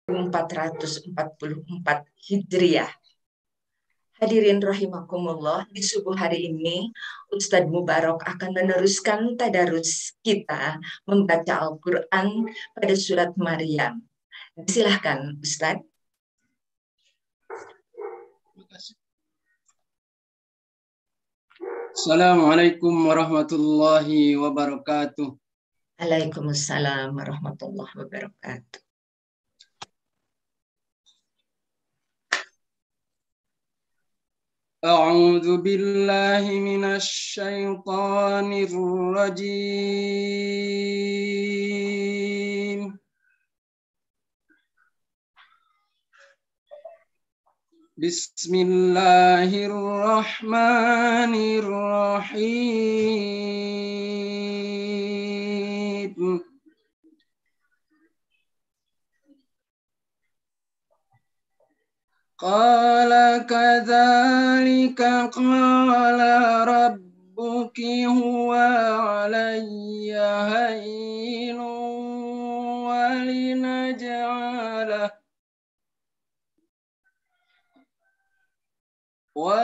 1444 Hijriah. Hadirin rahimakumullah, di subuh hari ini Ustadz Mubarak akan meneruskan tadarus kita membaca Al-Quran pada surat Maryam. Silahkan Ustadz. Assalamualaikum warahmatullahi wabarakatuh. Waalaikumsalam warahmatullahi wabarakatuh. A'udzu billahi minasy syaithanir rajim. Bismillahirrahmanirrahim. Qala kadzalika qala rabbuki huwa alayya hayyinun wa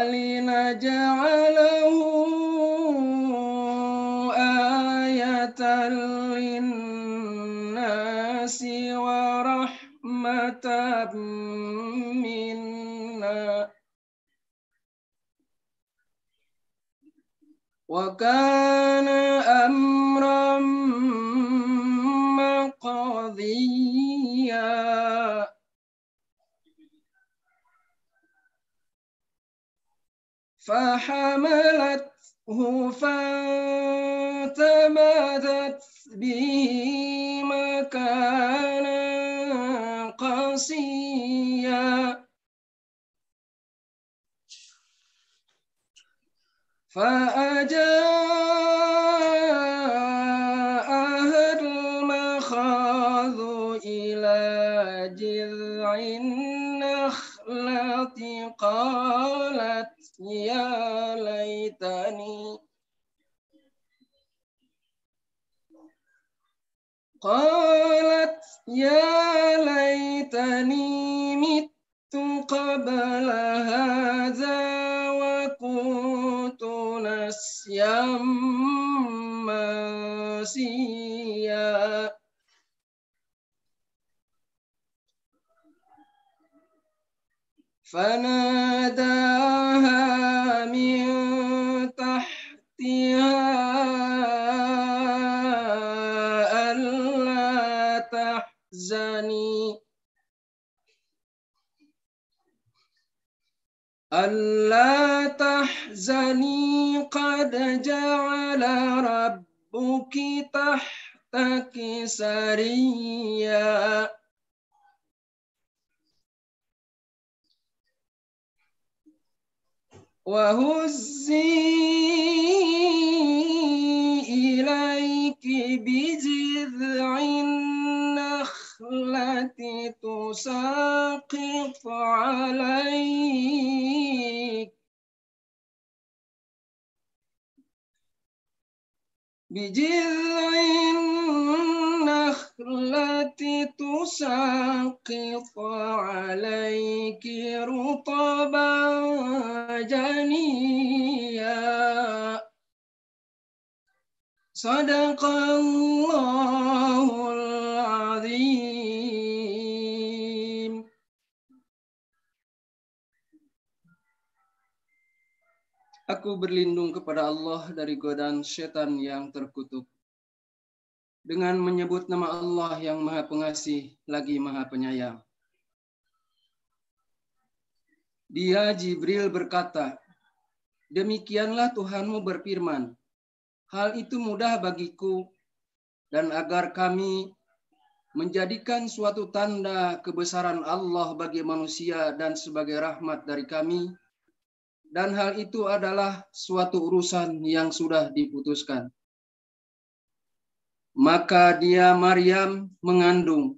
linaj'alahu ayatan linnasi wa rahmatan minna wa kana amran maqdiya. فحملته فانتبذت به مكانا قصيا فأجاءها المخاض إلى جذع النخلة قالت يا ليتني مت قبل هذا وكنت نسيا منسيا. فناداها من تحتها ألا تحزني قد جعل ربك تحتك سريا وهزي إليك بجذع النخلة تساقط عليك رطبا جنيا. Sadaqallahul azim. Aku berlindung kepada Allah dari godaan setan yang terkutuk. Dengan menyebut nama Allah yang Maha Pengasih lagi Maha Penyayang. Dia Jibril berkata, demikianlah Tuhanmu berfirman, hal itu mudah bagiku, dan agar kami menjadikan suatu tanda kebesaran Allah bagi manusia dan sebagai rahmat dari kami, dan hal itu adalah suatu urusan yang sudah diputuskan. Maka dia Maryam mengandung,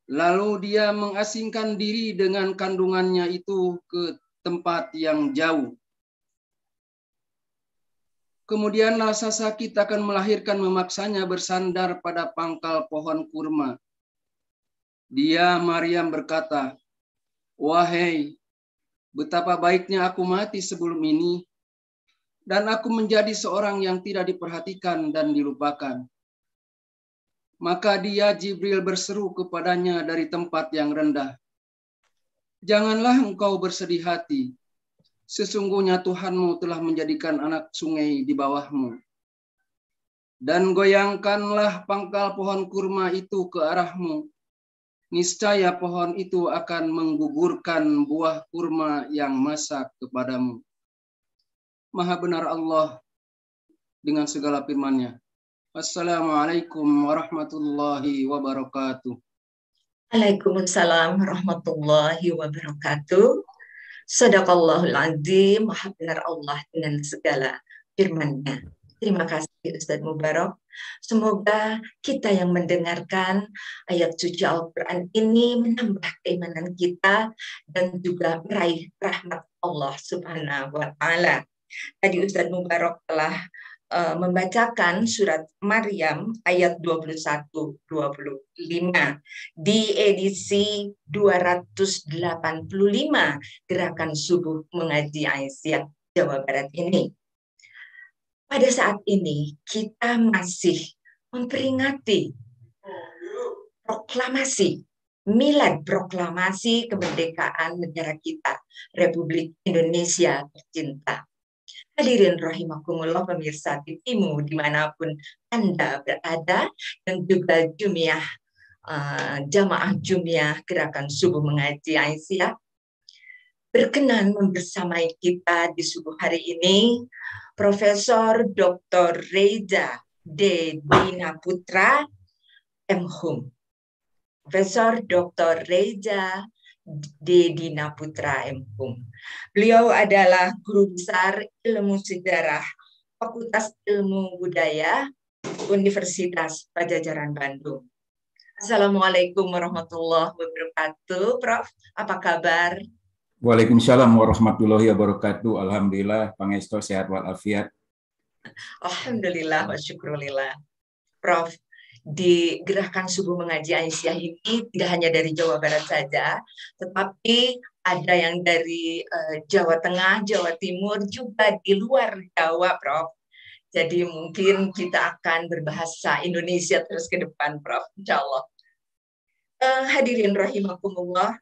lalu dia mengasingkan diri dengan kandungannya itu ke tempat yang jauh. Kemudian rasa sakit akan melahirkan memaksanya bersandar pada pangkal pohon kurma. Dia Maryam berkata, "Wahai, betapa baiknya aku mati sebelum ini, dan aku menjadi seorang yang tidak diperhatikan dan dilupakan." Maka dia Jibril berseru kepadanya dari tempat yang rendah, "Janganlah engkau bersedih hati. Sesungguhnya Tuhanmu telah menjadikan anak sungai di bawahmu. Dan goyangkanlah pangkal pohon kurma itu ke arahmu. Niscaya pohon itu akan menggugurkan buah kurma yang masak kepadamu." Maha benar Allah dengan segala firman-Nya. Assalamualaikum warahmatullahi wabarakatuh. Waalaikumsalam warahmatullahi wabarakatuh. Sadaqallahul azim, maha benar Allah dengan segala firman-Nya. Terima kasih Ustadz Mubarak. Semoga kita yang mendengarkan ayat suci Al-Quran ini menambah keimanan kita dan juga meraih rahmat Allah Subhanahu wa Ta'ala. Tadi Ustadz Mubarak telah membacakan surat Maryam ayat 21-25 di edisi 285 Gerakan Subuh Mengaji Aisyah Jawa Barat ini. Pada saat ini kita masih memperingati proklamasi, milad proklamasi kemerdekaan negara kita, Republik Indonesia tercinta. Hadirin rahimakumullah pemirsa TV-mu dimanapun Anda berada, dan juga jamaah Jumiah Gerakan Subuh Mengaji Aisyah, berkenan membersamai kita di subuh hari ini Profesor Dr. Reza D. Dinaputra, M.Hum. Profesor Dr. Reza D. Dinaputra, M.Hum. Beliau adalah guru besar ilmu sejarah Fakultas Ilmu Budaya Universitas Padjadjaran Bandung. Assalamualaikum warahmatullahi wabarakatuh, Prof. Apa kabar? Waalaikumsalam warahmatullahi wabarakatuh. Alhamdulillah, pangestu sehat walafiat. Alhamdulillah wa syukurillah. Prof, di Gerakan Subuh Mengaji Aisyah ini tidak hanya dari Jawa Barat saja, tetapi ada yang dari Jawa Tengah, Jawa Timur, juga di luar Jawa, Prof. Jadi mungkin kita akan berbahasa Indonesia terus ke depan, Prof. Insya Allah. Hadirin rahimakumullah,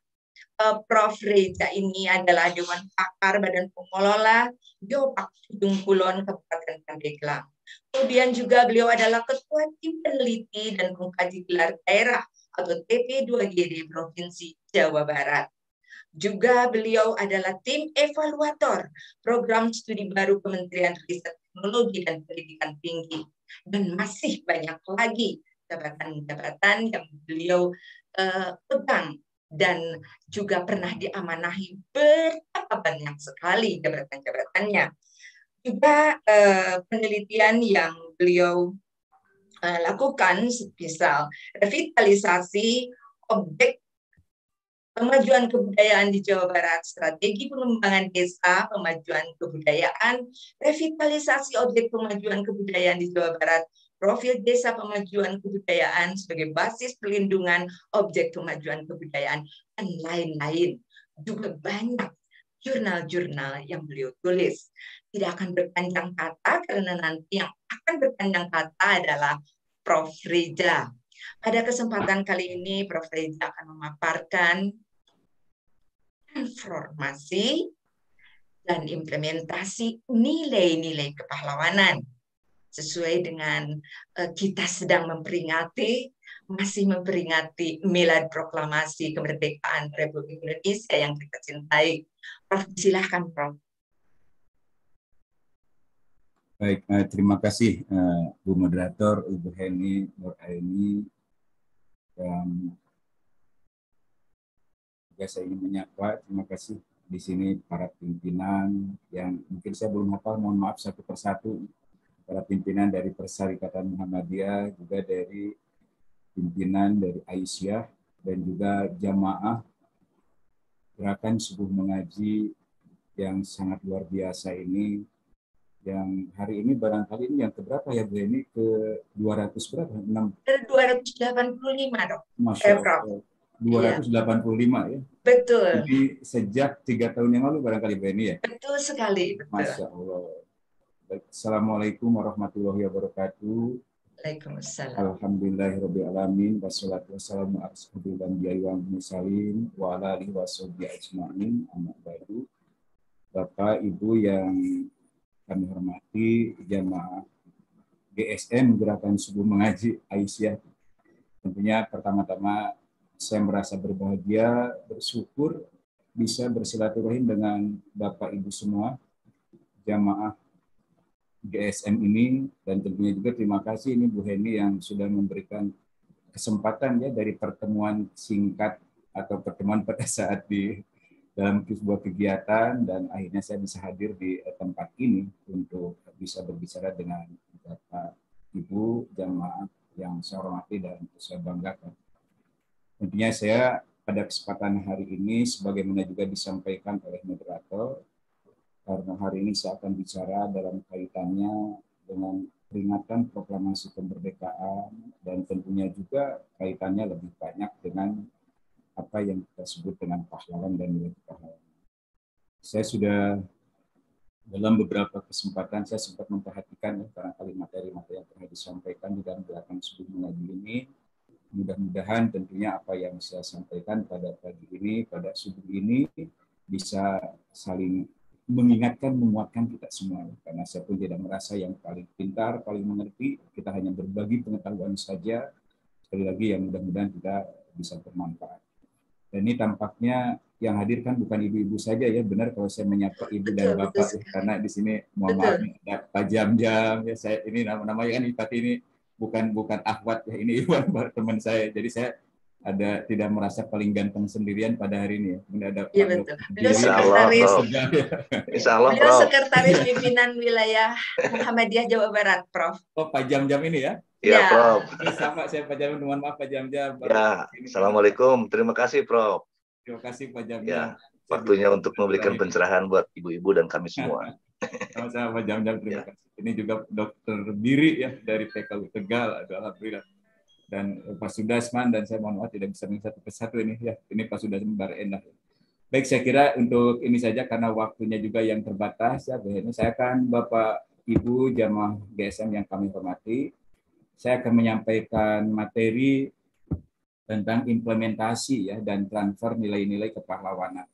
Prof. Reza ini adalah Dewan Pakar Badan Pengelola Geopark Ujung Kulon Kabupaten Pandeglang. Kemudian juga beliau adalah Ketua Tim Peneliti dan Pengkaji Gelar Daerah atau TP2GD Provinsi Jawa Barat. Juga beliau adalah tim evaluator program studi baru Kementerian Riset Teknologi dan Pendidikan Tinggi. Dan masih banyak lagi jabatan-jabatan yang beliau pegang dan juga pernah diamanahi betapa banyak sekali jabatan-jabatannya. Juga penelitian yang beliau lakukan semisal revitalisasi objek pemajuan kebudayaan di Jawa Barat, strategi pengembangan desa, pemajuan kebudayaan, revitalisasi objek pemajuan kebudayaan di Jawa Barat, profil desa pemajuan kebudayaan sebagai basis perlindungan objek pemajuan kebudayaan, dan lain-lain. Juga banyak jurnal-jurnal yang beliau tulis. Tidak akan berpanjang kata karena nanti yang akan berpanjang kata adalah Prof. Reza. Pada kesempatan kali ini Prof. Reza akan memaparkan transformasi dan implementasi nilai-nilai kepahlawanan sesuai dengan kita sedang masih memperingati milad proklamasi kemerdekaan Republik Indonesia yang kita cintai. Prof, silahkan, Prof. Baik, terima kasih Bu Moderator, Ibu Heni, Nur Aini, dan juga saya ingin menyapa, terima kasih di sini para pimpinan yang mungkin saya belum hafal, mohon maaf satu persatu, para pimpinan dari Persyarikatan Muhammadiyah, juga dari pimpinan dari Aisyah, dan juga jamaah Gerakan Subuh Mengaji yang sangat luar biasa ini, yang hari ini barangkali ini yang keberapa ya Bu, ini ke 200 berapa? 285 dok. Masya Allah. 285 ya. Betul, Jadi sejak 3 tahun yang lalu barangkali Bu Eni ya. betul sekali, betul. Masya Allah. Baik, Assalamualaikum warahmatullahi wabarakatuh. Waalaikumsalam. Alhamdulillahirrahmanirrahim. Wassalatu wassalamu ala asyrofil anbiya'i wal mursalin wa ala alihi washabihi ajma'in. Amma ba'du. Bapak Ibu yang kami hormati, jamaah GSM Gerakan Subuh Mengaji Aisyah. Tentunya pertama-tama saya merasa berbahagia, bersyukur bisa bersilaturahim dengan Bapak Ibu semua jamaah GSM ini, dan tentunya juga terima kasih ini Bu Heni yang sudah memberikan kesempatan ya dari pertemuan singkat atau pertemuan pada saat di dalam sebuah kegiatan, dan akhirnya saya bisa hadir di tempat ini untuk bisa berbicara dengan Bapak Ibu jamaah yang saya hormati dan saya banggakan. Tentunya saya pada kesempatan hari ini sebagaimana juga disampaikan oleh moderator, karena hari ini saya akan bicara dalam kaitannya dengan peringatan proklamasi kemerdekaan, dan tentunya juga kaitannya lebih banyak dengan apa yang kita sebut dengan pahlawan dan nilai pahlawan. Saya sudah dalam beberapa kesempatan saya sempat memperhatikan barangkali materi-materi yang pernah disampaikan di dalam Gerakan Subuh Mengaji ini. Mudah-mudahan tentunya apa yang saya sampaikan pada pagi ini, pada subuh ini bisa saling mengingatkan, menguatkan kita semua. Karena saya pun tidak merasa yang paling pintar, paling mengerti. Kita hanya berbagi pengetahuan saja. Sekali lagi yang mudah-mudahan kita bisa bermanfaat. Dan ini tampaknya yang hadir kan bukan ibu-ibu saja ya, benar kalau saya menyapa ibu dan bapak ya, karena di sini mohon maaf ada Pak Jam-Jam ya, saya ini nama-namanya kan Ipat ini bukan akhwat ya, ini Iwan teman saya, jadi saya tidak merasa paling ganteng sendirian pada hari ini ya. Kemudian ada Iya betul. Beliau sekretaris pimpinan wilayah Muhammadiyah Jawa Barat, Prof. Oh, Pak Jam-Jam ini ya? Iya, Prof. Sama saya Pak Jam, mohon maaf Pak Jam-Jam. Ya, Assalamualaikum. Terima kasih, Prof. Terima kasih Pak Jam-Jam. Ya, waktunya untuk memberikan pencerahan buat ibu-ibu dan kami semua. Sama-sama Pak Jam-Jam, terima kasih. Ini juga Dokter Biri ya dari PKU Tegal, alhamdulillah. Dan Pak Sudasman, dan saya mohon maaf tidak bisa satu persatu ini ya. Ini Pak Sudasman Barendah. Baik, saya kira untuk ini saja karena waktunya juga yang terbatas ya. Saya akan Bapak Ibu jamaah GSM yang kami hormati, saya akan menyampaikan materi tentang implementasi ya dan transfer nilai-nilai kepahlawanan.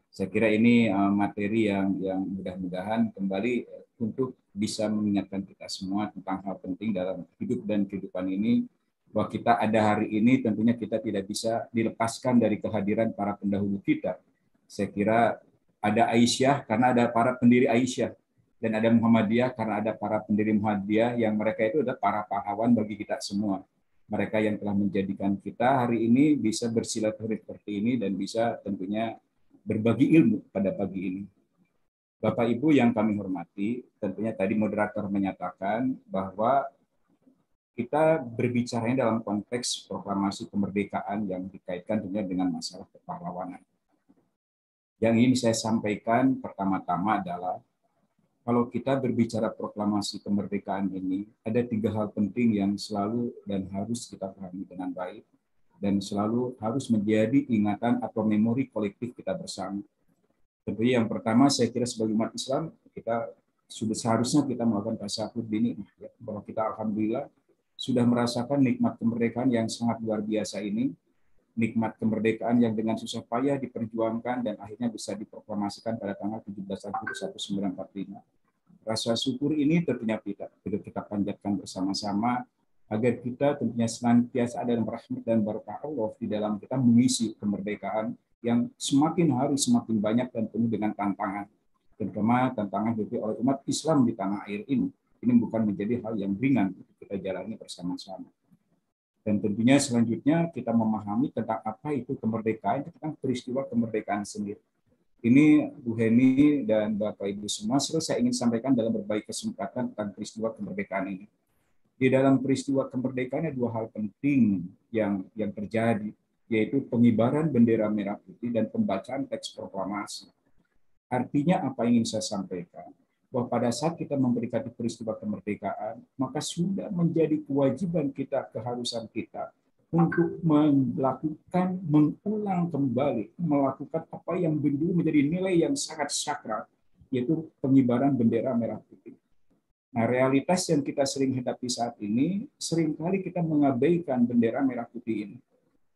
Saya kira ini materi yang mudah-mudahan kembali untuk bisa mengingatkan kita semua tentang hal penting dalam hidup dan kehidupan ini, bahwa kita ada hari ini tentunya kita tidak bisa dilepaskan dari kehadiran para pendahulu kita. Saya kira ada Aisyah karena ada para pendiri Aisyah, dan ada Muhammadiyah karena ada para pendiri Muhammadiyah yang mereka itu adalah para pahlawan bagi kita semua. Mereka yang telah menjadikan kita hari ini bisa bersilaturahmi seperti ini dan bisa tentunya berbagi ilmu pada pagi ini. Bapak Ibu yang kami hormati, tentunya tadi moderator menyatakan bahwa kita berbicara dalam konteks proklamasi kemerdekaan yang dikaitkan tentunya dengan masalah kepahlawanan. Yang ingin saya sampaikan pertama-tama adalah kalau kita berbicara proklamasi kemerdekaan ini, ada 3 hal penting yang selalu dan harus kita pahami dengan baik dan selalu harus menjadi ingatan atau memori kolektif kita bersama. Tentunya yang pertama saya kira sebagai umat Islam kita sudah seharusnya kita melakukan tasyahud ini ya, bahwa kita alhamdulillah sudah merasakan nikmat kemerdekaan yang sangat luar biasa ini, nikmat kemerdekaan yang dengan susah payah diperjuangkan dan akhirnya bisa diproklamasikan pada tanggal 17 Agustus 1945. Rasa syukur ini tentunya kita panjatkan bersama-sama agar kita tentunya senantiasa ada rahmat dan berkah Allah di dalam kita mengisi kemerdekaan yang semakin hari semakin banyak dan penuh dengan tantangan. Terutama tantangan dihadapi oleh umat Islam di tanah air ini. Ini bukan menjadi hal yang ringan kita jalani bersama-sama. Dan tentunya selanjutnya kita memahami tentang apa itu kemerdekaan, tentang peristiwa kemerdekaan sendiri. Ini Bu Heni dan Bapak Ibu semua, saya ingin sampaikan dalam berbagai kesempatan tentang peristiwa kemerdekaan ini. Di dalam peristiwa kemerdekaan ada 2 hal penting yang terjadi, yaitu pengibaran bendera merah putih dan pembacaan teks proklamasi. Artinya apa yang ingin saya sampaikan? Bahwa pada saat kita memperingati peristiwa kemerdekaan, maka sudah menjadi kewajiban kita, keharusan kita untuk mengulang kembali, melakukan apa yang dulu menjadi nilai yang sangat sakral, yaitu pengibaran bendera merah putih. Nah, realitas yang kita sering hadapi saat ini, seringkali kita mengabaikan bendera merah putih ini.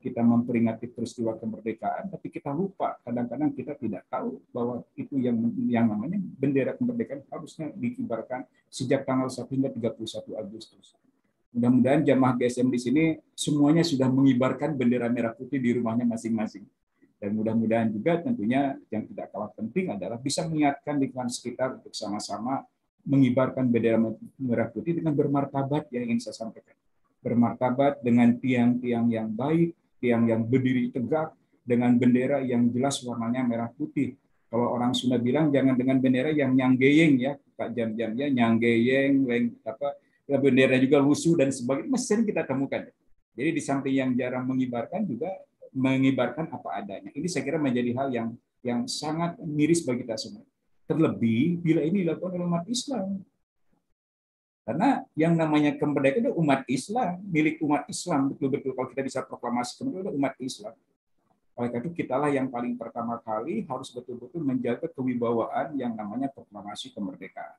Kita memperingati peristiwa kemerdekaan, tapi kita lupa. Kadang-kadang kita tidak tahu bahwa itu yang namanya bendera kemerdekaan harusnya dikibarkan sejak tanggal 1 hingga 31 Agustus. Mudah-mudahan jamaah GSM di sini semuanya sudah mengibarkan bendera merah putih di rumahnya masing-masing. Dan mudah-mudahan juga tentunya yang tidak kalah penting adalah bisa mengingatkan lingkungan sekitar untuk sama-sama mengibarkan bendera merah putih dengan bermartabat, yang ingin saya sampaikan. Bermartabat dengan tiang-tiang yang baik, tiang yang berdiri tegak, dengan bendera yang jelas warnanya merah putih. Kalau orang Sunda bilang jangan dengan bendera yang nyanggeyeng ya, Pak Jam-Jam ya, nyanggeyeng, bendera juga lusuh dan sebagainya, masih kita temukan. Jadi di samping yang jarang mengibarkan juga mengibarkan apa adanya. Ini saya kira menjadi hal yang sangat miris bagi kita semua. Terlebih bila ini dilakukan oleh umat Islam. Karena yang namanya kemerdekaan itu umat Islam, milik umat Islam, betul-betul kalau kita bisa proklamasi kemerdekaan itu umat Islam. Oleh karena itu kitalah yang paling pertama kali harus betul-betul menjaga kewibawaan yang namanya proklamasi kemerdekaan.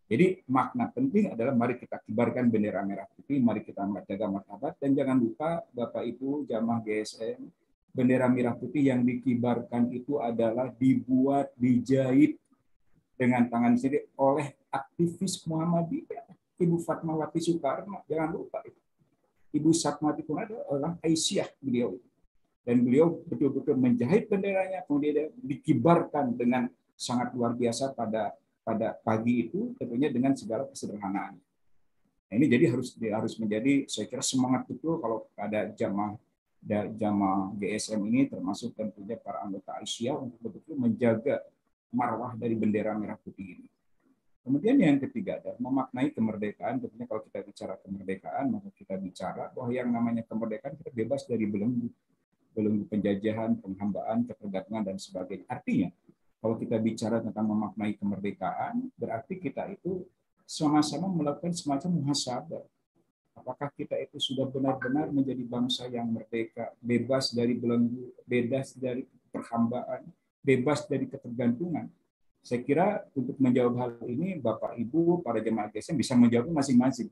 Jadi makna penting adalah mari kita kibarkan bendera merah putih, mari kita menjaga martabat, dan jangan lupa Bapak Ibu jamaah GSM, bendera merah putih yang dikibarkan itu adalah dibuat, dijahit dengan tangan sendiri oleh aktivis Muhammadiyah. Ibu Fatmawati Soekarno, jangan lupa itu. Ibu Satmawati pun ada orang Aisyah beliau. Dan beliau betul-betul menjahit benderanya, kemudian dikibarkan dengan sangat luar biasa pada pagi itu, tentunya dengan segala kesederhanaan. Nah, ini jadi harus menjadi, saya kira semangat betul kalau ada jamaah GSM ini, termasuk tentunya para anggota Aisyah untuk betul-betul menjaga marwah dari bendera merah putih ini. Kemudian yang ketiga adalah memaknai kemerdekaan. Tentunya kalau kita bicara kemerdekaan, maka kita bicara bahwa yang namanya kemerdekaan kita bebas dari belenggu penjajahan, penghambaan, ketergantungan, dan sebagainya. Artinya, kalau kita bicara tentang memaknai kemerdekaan, berarti kita itu sama-sama melakukan semacam muhasabah. Apakah kita itu sudah benar-benar menjadi bangsa yang merdeka, bebas dari belenggu, bebas dari perhambaan, bebas dari ketergantungan? Saya kira untuk menjawab hal ini, Bapak, Ibu, para jemaah GSM bisa menjawab masing-masing.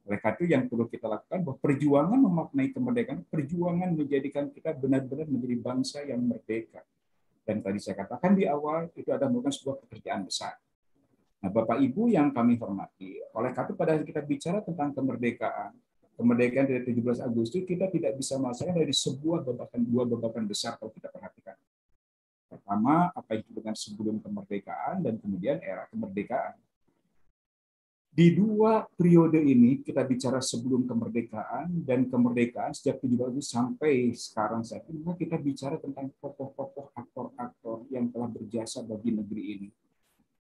Oleh karena itu yang perlu kita lakukan, bahwa perjuangan memaknai kemerdekaan, perjuangan menjadikan kita benar-benar menjadi bangsa yang merdeka. Dan tadi saya katakan di awal, itu adalah merupakan sebuah pekerjaan besar. Nah, Bapak Ibu yang kami hormati, oleh karena itu pada saat kita bicara tentang kemerdekaan dari 17 Agustus, kita tidak bisa merasakan dari dua babakan besar kalau kita perhatikan. Pertama, apa yang disebutkan sebelum kemerdekaan, dan kemudian era kemerdekaan. Di dua periode ini, kita bicara sebelum kemerdekaan dan kemerdekaan sejak 17 Agustus sampai sekarang saat ini, kita bicara tentang tokoh-tokoh, aktor-aktor yang telah berjasa bagi negeri ini.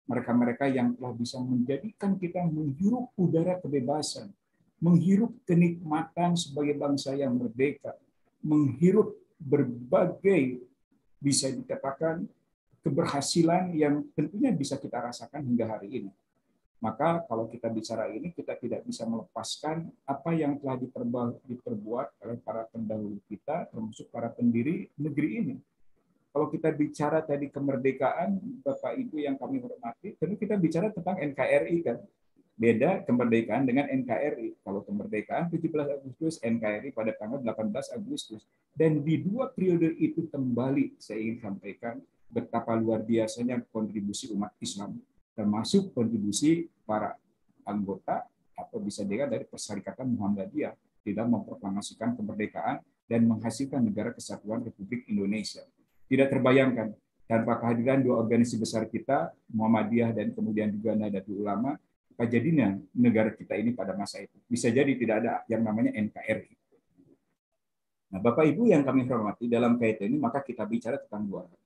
Mereka-mereka yang telah bisa menjadikan kita menghirup udara kebebasan, menghirup kenikmatan sebagai bangsa yang merdeka, menghirup berbagai, bisa dikatakan, keberhasilan yang tentunya bisa kita rasakan hingga hari ini. Maka kalau kita bicara ini, kita tidak bisa melepaskan apa yang telah diperbuat oleh para pendahulu kita, termasuk para pendiri negeri ini. Kalau kita bicara tadi kemerdekaan, Bapak Ibu yang kami hormati, tentu kita bicara tentang NKRI kan. Beda kemerdekaan dengan NKRI. Kalau kemerdekaan 17 Agustus, NKRI pada tanggal 18 Agustus. Dan di dua periode itu kembali saya ingin sampaikan betapa luar biasanya kontribusi umat Islam, termasuk kontribusi para anggota atau bisa dilihat dari Perserikatan Muhammadiyah dalam memproklamasikan kemerdekaan dan menghasilkan negara kesatuan Republik Indonesia. Tidak terbayangkan tanpa kehadiran dua organisasi besar kita, Muhammadiyah dan kemudian juga Nahdlatul Ulama, apa jadinya negara kita ini pada masa itu. Bisa jadi tidak ada yang namanya NKRI. Nah, Bapak Ibu yang kami hormati, dalam kaitan ini maka kita bicara tentang dua hal.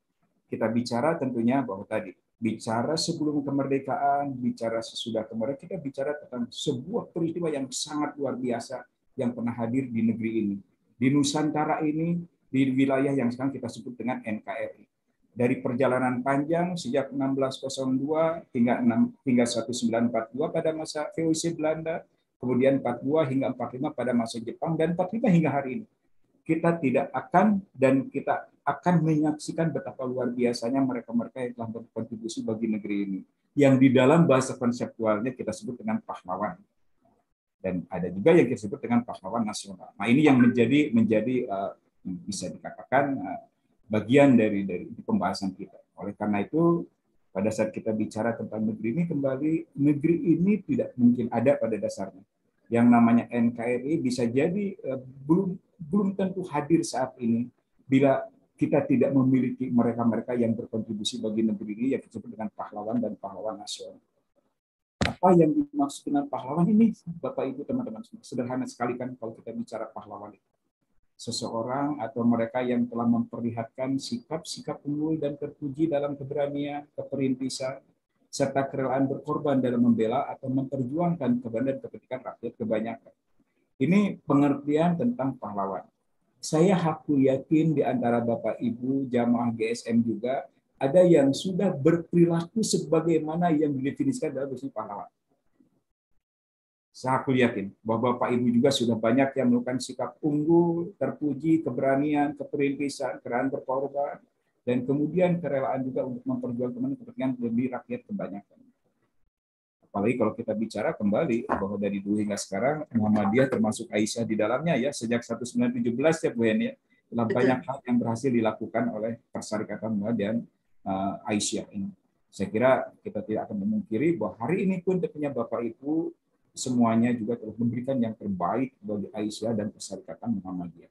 Kita bicara tentunya bahwa tadi bicara sebelum kemerdekaan, bicara sesudah kemerdekaan, kita bicara tentang sebuah peristiwa yang sangat luar biasa yang pernah hadir di negeri ini. Di Nusantara ini, di wilayah yang sekarang kita sebut dengan NKRI. Dari perjalanan panjang sejak 1602 hingga 1942 pada masa VOC Belanda, kemudian 42 hingga 45 pada masa Jepang, dan 45 hingga hari ini. Kita tidak akan dan kita akan menyaksikan betapa luar biasanya mereka-mereka yang telah berkontribusi bagi negeri ini. Yang di dalam bahasa konseptualnya kita sebut dengan pahlawan. Dan ada juga yang kita sebut dengan pahlawan nasional. Nah, ini yang menjadi bisa dikatakan bagian dari pembahasan kita. Oleh karena itu, pada saat kita bicara tentang negeri ini kembali, negeri ini tidak mungkin ada pada dasarnya. Yang namanya NKRI bisa jadi belum tentu hadir saat ini bila kita tidak memiliki mereka-mereka yang berkontribusi bagi negeri ini yang disebut dengan pahlawan dan pahlawan nasional. Apa yang dimaksud dengan pahlawan ini, Bapak Ibu teman-teman, sederhana sekali kan kalau kita bicara pahlawan itu. Seseorang atau mereka yang telah memperlihatkan sikap-sikap unggul dan terpuji dalam keberanian, keperintisan, serta kerelaan berkorban dalam membela atau memperjuangkan kebenaran dan kepentingan rakyat kebanyakan. Ini pengertian tentang pahlawan. Saya aku yakin di antara Bapak Ibu jamaah GSM juga ada yang sudah berperilaku sebagaimana yang didefinisikan dalam definisi pahlawan. Saya aku yakin bahwa Bapak Ibu juga sudah banyak yang melakukan sikap unggul, terpuji, keberanian, keperintisan, kerelaan berkorban, dan kemudian kerelaan juga untuk memperjuangkan kepentingan lebih rakyat kebanyakan. Apalagi kalau kita bicara kembali bahwa dari dulu hingga sekarang Muhammadiyah termasuk Aisyah di dalamnya ya, sejak 1917 ya Bu Hen ya, telah banyak hal yang berhasil dilakukan oleh Perserikatan Muhammadiyah dan Aisyah ini. Saya kira kita tidak akan memungkiri bahwa hari ini pun tentunya Bapak Ibu semuanya juga telah memberikan yang terbaik bagi Aisyah dan Perserikatan Muhammadiyah.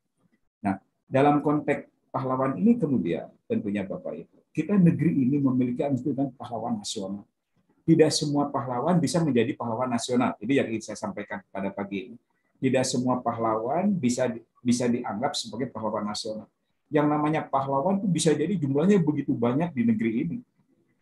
Nah, dalam konteks pahlawan ini kemudian tentunya Bapak Ibu, kita negeri ini memiliki institusi pahlawan nasional. Tidak semua pahlawan bisa menjadi pahlawan nasional. Ini yang ingin saya sampaikan pada pagi ini. Tidak semua pahlawan bisa dianggap sebagai pahlawan nasional. Yang namanya pahlawan itu bisa jadi jumlahnya begitu banyak di negeri ini.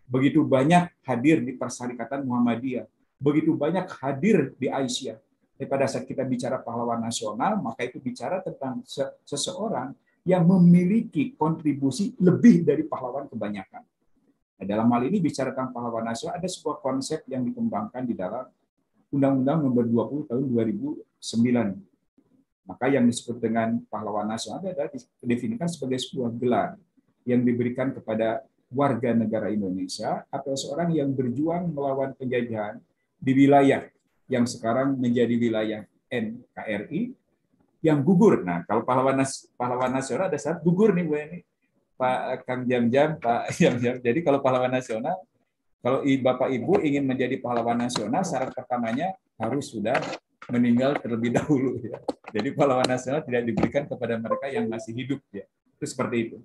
Begitu banyak hadir di Perserikatan Muhammadiyah. Begitu banyak hadir di Aisyah. Tapi pada saat kita bicara pahlawan nasional, maka itu bicara tentang seseorang yang memiliki kontribusi lebih dari pahlawan kebanyakan. Nah, dalam hal ini bicara tentang pahlawan nasional, ada sebuah konsep yang dikembangkan di dalam Undang-Undang Nomor 20 Tahun 2009. Maka yang disebut dengan pahlawan nasional adalah didefinisikan sebagai sebuah gelar yang diberikan kepada warga negara Indonesia atau seorang yang berjuang melawan penjajahan di wilayah yang sekarang menjadi wilayah NKRI yang gugur. Nah, kalau pahlawan nasional ada saat gugur nih Bu ini. Pak Kang Jam-Jam, Pak Jam-Jam. Jadi kalau pahlawan nasional, kalau Bapak Ibu ingin menjadi pahlawan nasional, syarat pertamanya harus sudah meninggal terlebih dahulu. Ya. Jadi pahlawan nasional tidak diberikan kepada mereka yang masih hidup. Ya. Itu seperti itu.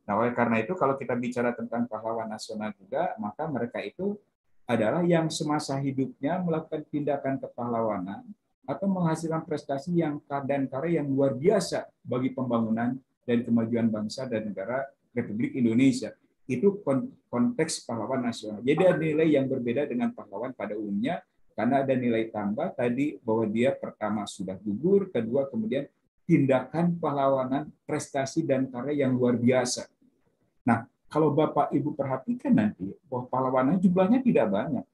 Nah, oleh karena itu kalau kita bicara tentang pahlawan nasional juga, maka mereka itu adalah yang semasa hidupnya melakukan tindakan kepahlawanan atau menghasilkan prestasi yang dan karya yang luar biasa bagi pembangunan dan kemajuan bangsa dan negara Republik Indonesia. Itu konteks pahlawan nasional. Jadi ada nilai yang berbeda dengan pahlawan pada umumnya, karena ada nilai tambah tadi bahwa dia pertama sudah gugur, kedua kemudian tindakan pahlawanan, prestasi dan karya yang luar biasa. Nah, kalau Bapak Ibu perhatikan nanti, bahwa pahlawanan jumlahnya tidak banyak.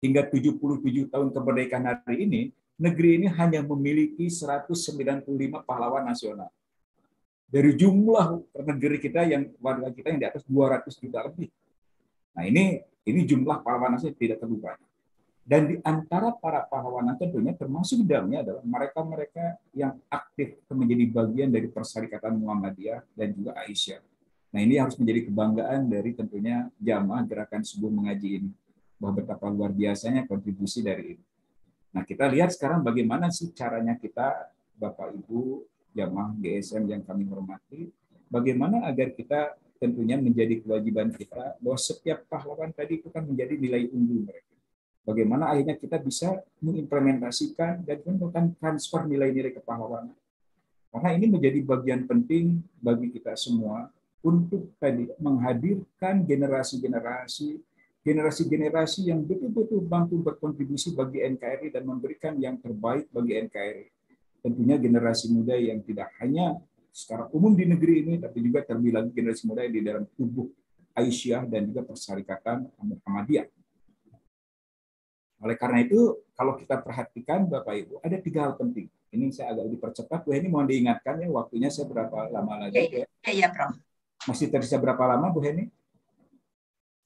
Hingga 77 tahun kemerdekaan hari ini, negeri ini hanya memiliki 195 pahlawan nasional. Dari jumlah negeri kita yang warga kita yang di atas 200 juta lebih. Nah, ini jumlah pahlawan nasional tidak terlalu banyak. Dan di antara para pahlawan tentunya termasuk di dalamnya adalah mereka-mereka yang aktif menjadi bagian dari Perserikatan Muhammadiyah dan juga Aisyah. Nah, ini harus menjadi kebanggaan dari tentunya jamaah gerakan subuh mengaji ini. Bahwa betapa luar biasanya kontribusi dari ini. Nah, kita lihat sekarang bagaimana sih caranya kita, Bapak Ibu, jamaah GSM yang kami hormati, bagaimana agar kita tentunya menjadi kewajiban kita bahwa setiap pahlawan tadi itu kan menjadi nilai unggul mereka. Bagaimana akhirnya kita bisa mengimplementasikan dan melakukan transfer nilai-nilai kepahlawanan. Karena ini menjadi bagian penting bagi kita semua untuk tadi menghadirkan generasi-generasi yang betul-betul mampu berkontribusi bagi NKRI dan memberikan yang terbaik bagi NKRI. Tentunya generasi muda yang tidak hanya secara umum di negeri ini, tapi juga terlebih lagi generasi muda yang di dalam tubuh Aisyah dan juga Perserikatan Muhammadiyah. Oleh karena itu, kalau kita perhatikan Bapak Ibu, ada 3 hal penting. Ini saya agak dipercepat, Bu Heni mohon diingatkan ya waktunya saya berapa lama lagi. Iya, iya, Prof. Masih tersisa berapa lama Bu Heni?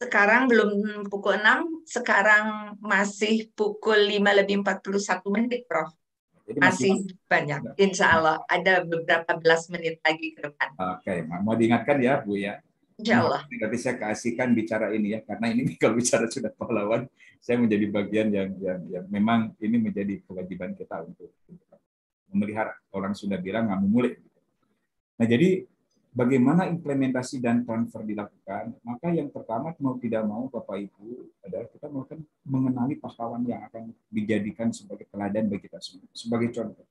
Sekarang belum pukul 6, sekarang masih pukul 5:41, Prof. Jadi Masih banyak. Insya Allah ada beberapa belas menit lagi ke depan. Oke, mau diingatkan ya Bu ya. Insya Allah. Nanti saya keasikan bicara ini ya, karena ini kalau bicara sudah pahlawan, saya menjadi bagian yang memang ini menjadi kewajiban kita untuk memelihara. Orang sudah bilang nggak memulai. Nah, jadi bagaimana implementasi dan transfer dilakukan? Maka yang pertama mau tidak mau Bapak Ibu adalah kita melakukan mengenali pahlawan yang akan dijadikan sebagai teladan bagi kita semua. Sebagai contoh,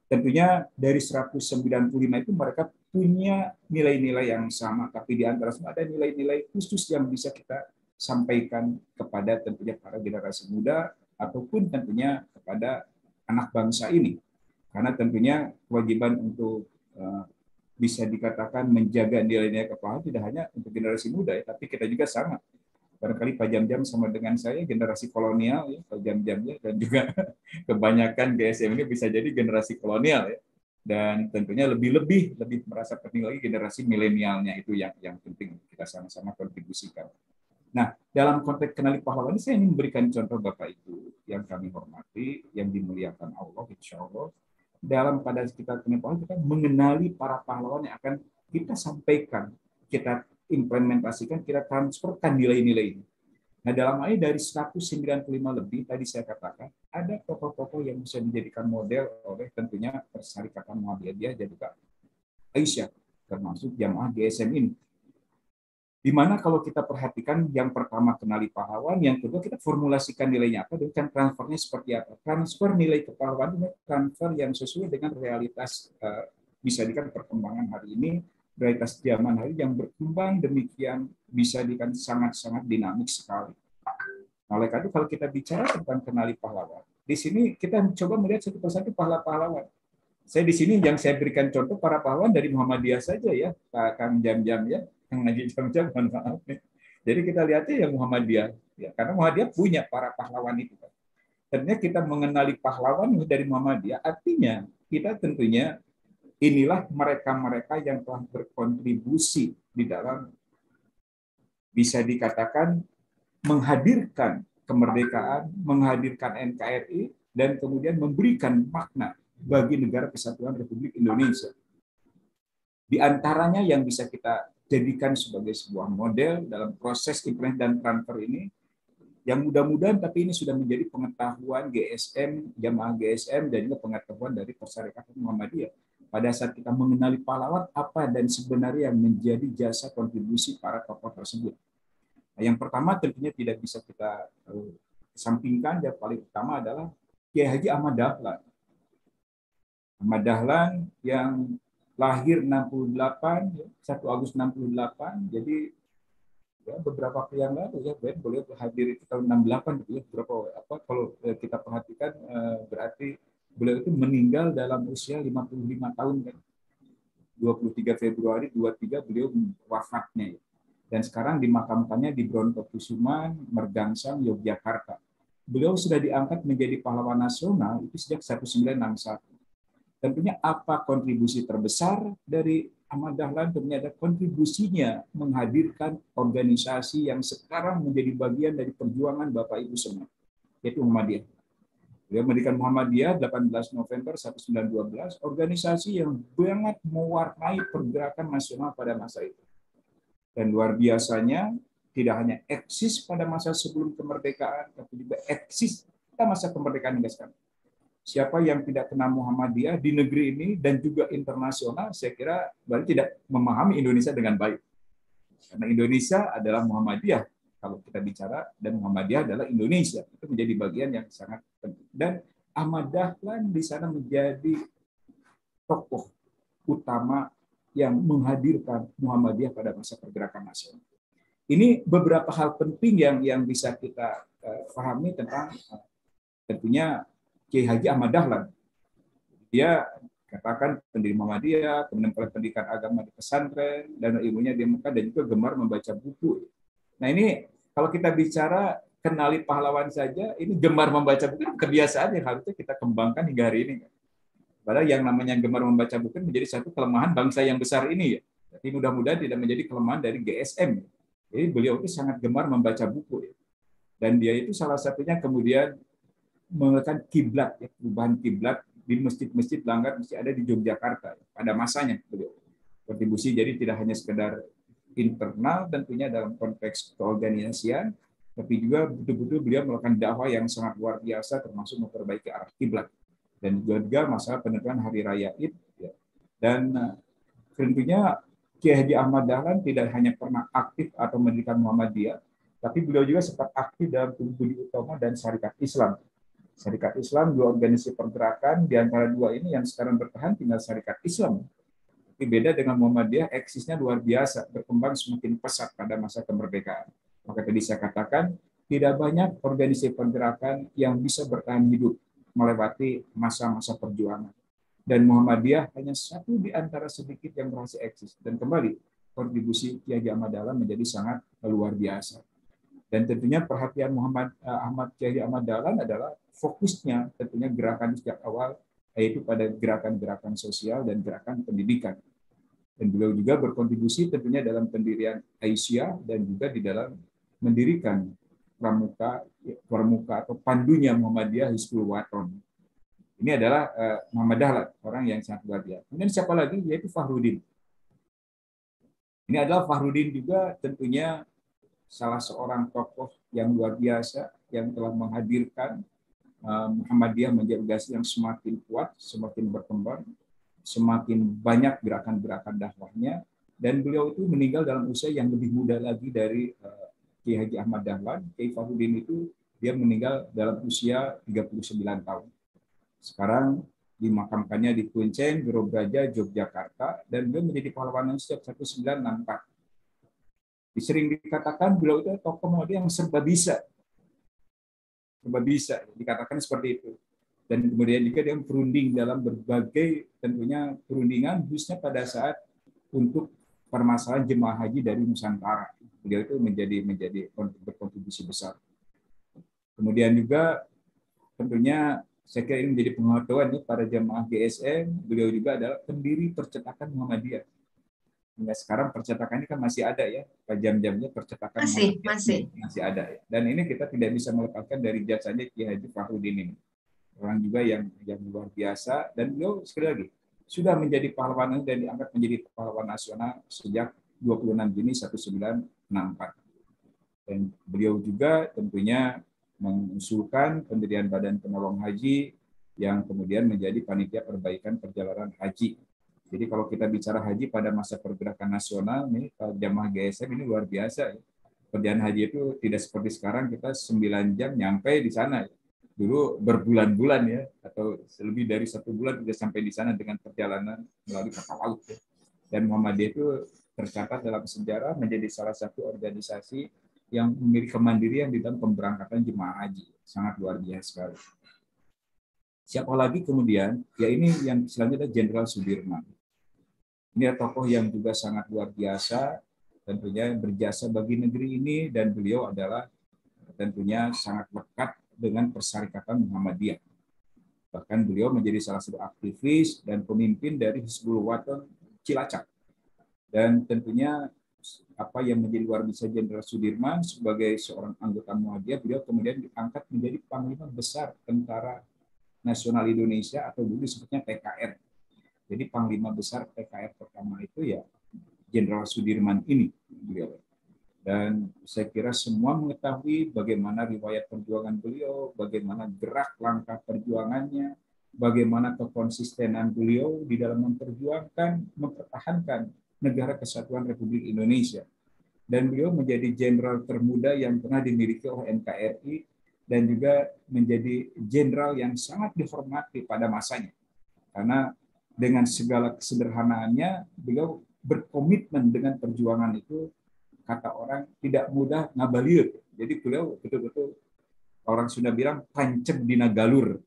tentunya dari 195 itu mereka punya nilai-nilai yang sama, tapi di antara semua ada nilai-nilai khusus yang bisa kita sampaikan kepada tentunya para generasi muda ataupun tentunya kepada anak bangsa ini. Karena tentunya kewajiban untuk bisa dikatakan menjaga nilai-nilai kepahlawanan tidak hanya untuk generasi muda, ya, tapi kita juga sama. Barangkali Pak Jam-Jam sama dengan saya generasi kolonial, ya, Pak Jam-Jamnya, dan juga kebanyakan GSM ini bisa jadi generasi kolonial, ya. Dan tentunya lebih merasa penting lagi generasi milenialnya itu yang penting kita sama-sama kontribusikan. Nah, dalam konteks kenali pahlawan ini saya ingin memberikan contoh Bapak Ibu yang kami hormati, yang dimuliakan Allah, insya Allah. Dalam pada kita mengenali para pahlawan yang akan kita sampaikan, kita implementasikan, kita transferkan nilai-nilai ini. Nah, dalam hal ini dari 195 lebih, tadi saya katakan, ada tokoh-tokoh yang bisa dijadikan model oleh tentunya Perserikatan Muhammadiyah dan juga Aisyah, termasuk jamaah GSM ini. Di mana kalau kita perhatikan yang pertama kenali pahlawan, yang kedua kita formulasikan nilainya apa, dan transfernya seperti apa. Transfer nilai kepahlawanan, transfer yang sesuai dengan realitas bisa dikatakan perkembangan hari ini, realitas zaman hari yang berkembang demikian bisa dikatakan sangat-sangat dinamik sekali. Nah, oleh karena itu kalau kita bicara tentang kenali pahlawan, di sini kita coba melihat satu persatu pahlawan. Saya di sini yang saya berikan contoh para pahlawan dari Muhammadiyah saja ya, Pak Kang Jam-Jam ya. Yang ngaji Jam-Jam, mohon maaf. Jadi kita lihatnya yang Muhammadiyah, ya, karena Muhammadiyah punya para pahlawan itu. Ternyata kita mengenali pahlawan dari Muhammadiyah, artinya kita tentunya inilah mereka-mereka yang telah berkontribusi di dalam bisa dikatakan menghadirkan kemerdekaan, menghadirkan NKRI, dan kemudian memberikan makna bagi negara kesatuan Republik Indonesia. Di antaranya yang bisa kita jadikan sebagai sebuah model dalam proses implementasi dan transfer ini, yang mudah-mudahan tapi ini sudah menjadi pengetahuan GSM, jamaah GSM, dan juga pengetahuan dari Perserikatan Muhammadiyah. Pada saat kita mengenali pahlawan, apa dan sebenarnya yang menjadi jasa kontribusi para tokoh tersebut. Nah, yang pertama tentunya tidak bisa kita sampingkan, yang paling utama adalah Kiai Haji Ahmad Dahlan. Ahmad Dahlan yang lahir 68, 1 Agustus 68, jadi ya, beberapa waktu yang lalu ya, beliau hadir itu tahun 68, ya, berapa apa kalau kita perhatikan berarti beliau itu meninggal dalam usia 55 tahun kan. 23 Februari 23 beliau wafatnya. Ya. Dan sekarang dimakamkannya di Brontokusuman, Mergangsang, Yogyakarta. Beliau sudah diangkat menjadi pahlawan nasional itu sejak 1961. Tentunya apa kontribusi terbesar dari Ahmad Dahlan? Tentunya ada kontribusinya menghadirkan organisasi yang sekarang menjadi bagian dari perjuangan Bapak Ibu semua, yaitu Muhammadiyah. Beliau mendirikan Muhammadiyah 18 November 1912, organisasi yang sangat mewarnai pergerakan nasional pada masa itu. Dan luar biasanya, tidak hanya eksis pada masa sebelum kemerdekaan, tapi juga eksis pada masa kemerdekaan hingga sekarang. Siapa yang tidak kenal Muhammadiyah di negeri ini dan juga internasional, saya kira berarti tidak memahami Indonesia dengan baik. Karena Indonesia adalah Muhammadiyah kalau kita bicara, dan Muhammadiyah adalah Indonesia. Itu menjadi bagian yang sangat penting. Dan Ahmad Dahlan di sana menjadi tokoh utama yang menghadirkan Muhammadiyah pada masa pergerakan nasional. Ini beberapa hal penting yang bisa kita pahami tentang tentunya Kiai Haji Ahmad Dahlan. Dia katakan pendiri Muhammadiyah, kemudian pendidikan agama di pesantren, dan ilmunya di Mekah, dan juga gemar membaca buku. Nah ini kalau kita bicara kenali pahlawan saja, ini gemar membaca buku kebiasaan yang harusnya kita kembangkan hingga hari ini. Padahal yang namanya gemar membaca buku menjadi satu kelemahan bangsa yang besar ini ya. Jadi mudah-mudahan tidak menjadi kelemahan dari GSM. Jadi beliau itu sangat gemar membaca buku ya. Dan dia itu salah satunya kemudian melakukan kiblat ya, perubahan kiblat di masjid-masjid Langgar mesti ada di Yogyakarta ya, pada masanya beliau. Kontribusi jadi tidak hanya sekedar internal tentunya dalam konteks keorganisasian, tapi juga betul-betul beliau melakukan dakwah yang sangat luar biasa termasuk memperbaiki arah kiblat dan juga masalah penentuan hari raya Id ya. Dan tentunya Kiai Haji Ahmad Dahlan tidak hanya pernah aktif atau mendirikan Muhammadiyah, tapi beliau juga sempat aktif dalam tubuh Budi Utomo dan Syarikat Islam. Syarikat Islam dua organisasi pergerakan, di antara dua ini yang sekarang bertahan tinggal Syarikat Islam. Tapi beda dengan Muhammadiyah, eksisnya luar biasa, berkembang semakin pesat pada masa kemerdekaan. Maka tadi saya katakan, tidak banyak organisasi pergerakan yang bisa bertahan hidup melewati masa-masa perjuangan. Dan Muhammadiyah hanya satu di antara sedikit yang berhasil eksis. Dan kembali, kontribusi Kiai Haji Ahmad Dahlan menjadi sangat luar biasa. Dan tentunya perhatian Kiai Ahmad Dahlan adalah fokusnya tentunya gerakan sejak awal, yaitu pada gerakan-gerakan sosial dan gerakan pendidikan. Dan beliau juga berkontribusi tentunya dalam pendirian Aisyah dan juga di dalam mendirikan pramuka atau pandunya Muhammadiyah Hizbul Waton. Ini adalah Muhammad Dahlan, orang yang sangat luar biasa. Kemudian siapa lagi? Yaitu Fahrudin. Ini adalah Fahrudin juga tentunya salah seorang tokoh yang luar biasa yang telah menghadirkan Muhammadiyah menjadi organisasi yang semakin kuat, semakin berkembang, semakin banyak gerakan-gerakan dakwahnya, dan beliau itu meninggal dalam usia yang lebih muda lagi dari Kiai Haji Ahmad Dahlan. Kiai Fahrudin itu dia meninggal dalam usia 39 tahun. Sekarang dimakamkannya di Kuncen, Biro Braja, Yogyakarta, dan beliau menjadi pahlawan sejak 1964. Sering dikatakan beliau itu tokoh Muhammadiyah yang serba bisa, dikatakan seperti itu. Dan kemudian juga dia berunding dalam berbagai tentunya perundingan, khususnya pada saat untuk permasalahan jemaah haji dari Nusantara. Beliau itu menjadi berkontribusi besar. Kemudian juga tentunya saya kira ini menjadi pengetahuan para jemaah GSM. Beliau juga adalah pendiri percetakan Muhammadiyah. Hingga sekarang percetakan ini kan masih ada ya, jam-jamnya percetakan masih ada. Ya. Dan ini kita tidak bisa melepaskan dari jasanya Kiai Haji Fahrudin ini. Orang juga yang luar biasa, dan beliau sekali lagi sudah menjadi pahlawan dan diangkat menjadi pahlawan nasional sejak 26 Juni 1964. Dan beliau juga tentunya mengusulkan pendirian Badan Penolong Haji yang kemudian menjadi panitia perbaikan perjalanan haji. Jadi kalau kita bicara haji pada masa pergerakan nasional, nih jamaah GSM ini luar biasa. Perjalanan haji itu tidak seperti sekarang kita 9 jam nyampe di sana. Dulu berbulan-bulan ya, atau lebih dari 1 bulan sudah sampai di sana dengan perjalanan melalui kapal laut. Ya. Dan Muhammadiyah itu tercatat dalam sejarah menjadi salah satu organisasi yang memiliki kemandirian di dalam pemberangkatan jemaah haji. Sangat luar biasa sekali. Siapa lagi kemudian? Ya ini yang selanjutnya Jenderal Sudirman. Ini tokoh yang juga sangat luar biasa, tentunya berjasa bagi negeri ini, dan beliau adalah tentunya sangat lekat dengan Persyarikatan Muhammadiyah. Bahkan beliau menjadi salah satu aktivis dan pemimpin dari Hizbul Waton Cilacap. Dan tentunya apa yang menjadi luar biasa Jenderal Sudirman sebagai seorang anggota Muhammadiyah, beliau kemudian diangkat menjadi Panglima Besar Tentara Nasional Indonesia atau dulu disebutnya TKR. Jadi Panglima Besar TKR pertama itu ya Jenderal Sudirman ini beliau. Dan saya kira semua mengetahui bagaimana riwayat perjuangan beliau, bagaimana gerak langkah perjuangannya, bagaimana kekonsistenan beliau di dalam mempertahankan negara kesatuan Republik Indonesia. Dan beliau menjadi jenderal termuda yang pernah dimiliki oleh NKRI dan juga menjadi jenderal yang sangat dihormati pada masanya. Karena dengan segala kesederhanaannya, beliau berkomitmen dengan perjuangan itu. Kata orang tidak mudah ngabaliut. Jadi beliau betul-betul orang sudah bilang pancem dina galur.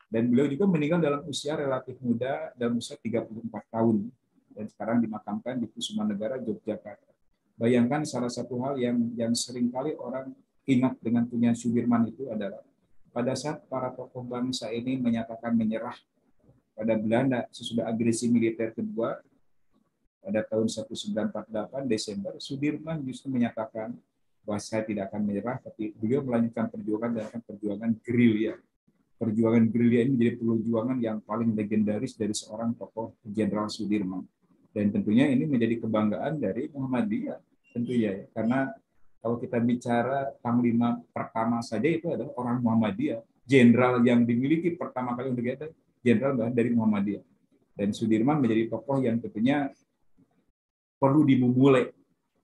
Dan beliau juga meninggal dalam usia relatif muda, dalam usia 34 tahun. Dan sekarang dimakamkan di Kusumanegara, Yogyakarta. Bayangkan salah satu hal yang seringkali orang ingat dengan punya Sudirman itu adalah pada saat para tokoh bangsa ini menyatakan menyerah pada Belanda sesudah agresi militer kedua pada tahun 1948 Desember, Sudirman justru menyatakan bahwa saya tidak akan menyerah, tapi beliau melanjutkan perjuangan dan perjuangan gerilya. Perjuangan gerilya ini menjadi perjuangan yang paling legendaris dari seorang tokoh Jenderal Sudirman. Dan tentunya ini menjadi kebanggaan dari Muhammadiyah, tentunya ya. Karena kalau kita bicara panglima pertama saja itu adalah orang Muhammadiyah. Jenderal yang dimiliki pertama kali untuk kita, jenderal dari Muhammadiyah. Dan Sudirman menjadi tokoh yang tentunya perlu dimulai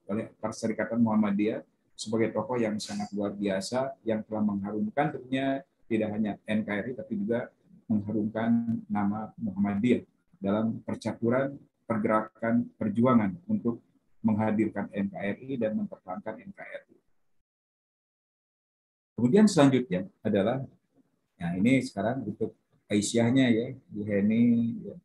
oleh Perserikatan Muhammadiyah sebagai tokoh yang sangat luar biasa yang telah mengharumkan tentunya tidak hanya NKRI tapi juga mengharumkan nama Muhammadiyah dalam percaturan pergerakan perjuangan untuk menghadirkan NKRI dan mempertahankan NKRI. Kemudian selanjutnya adalah, nah ini sekarang untuk Aisyahnya ya, Bu Heni. Ya.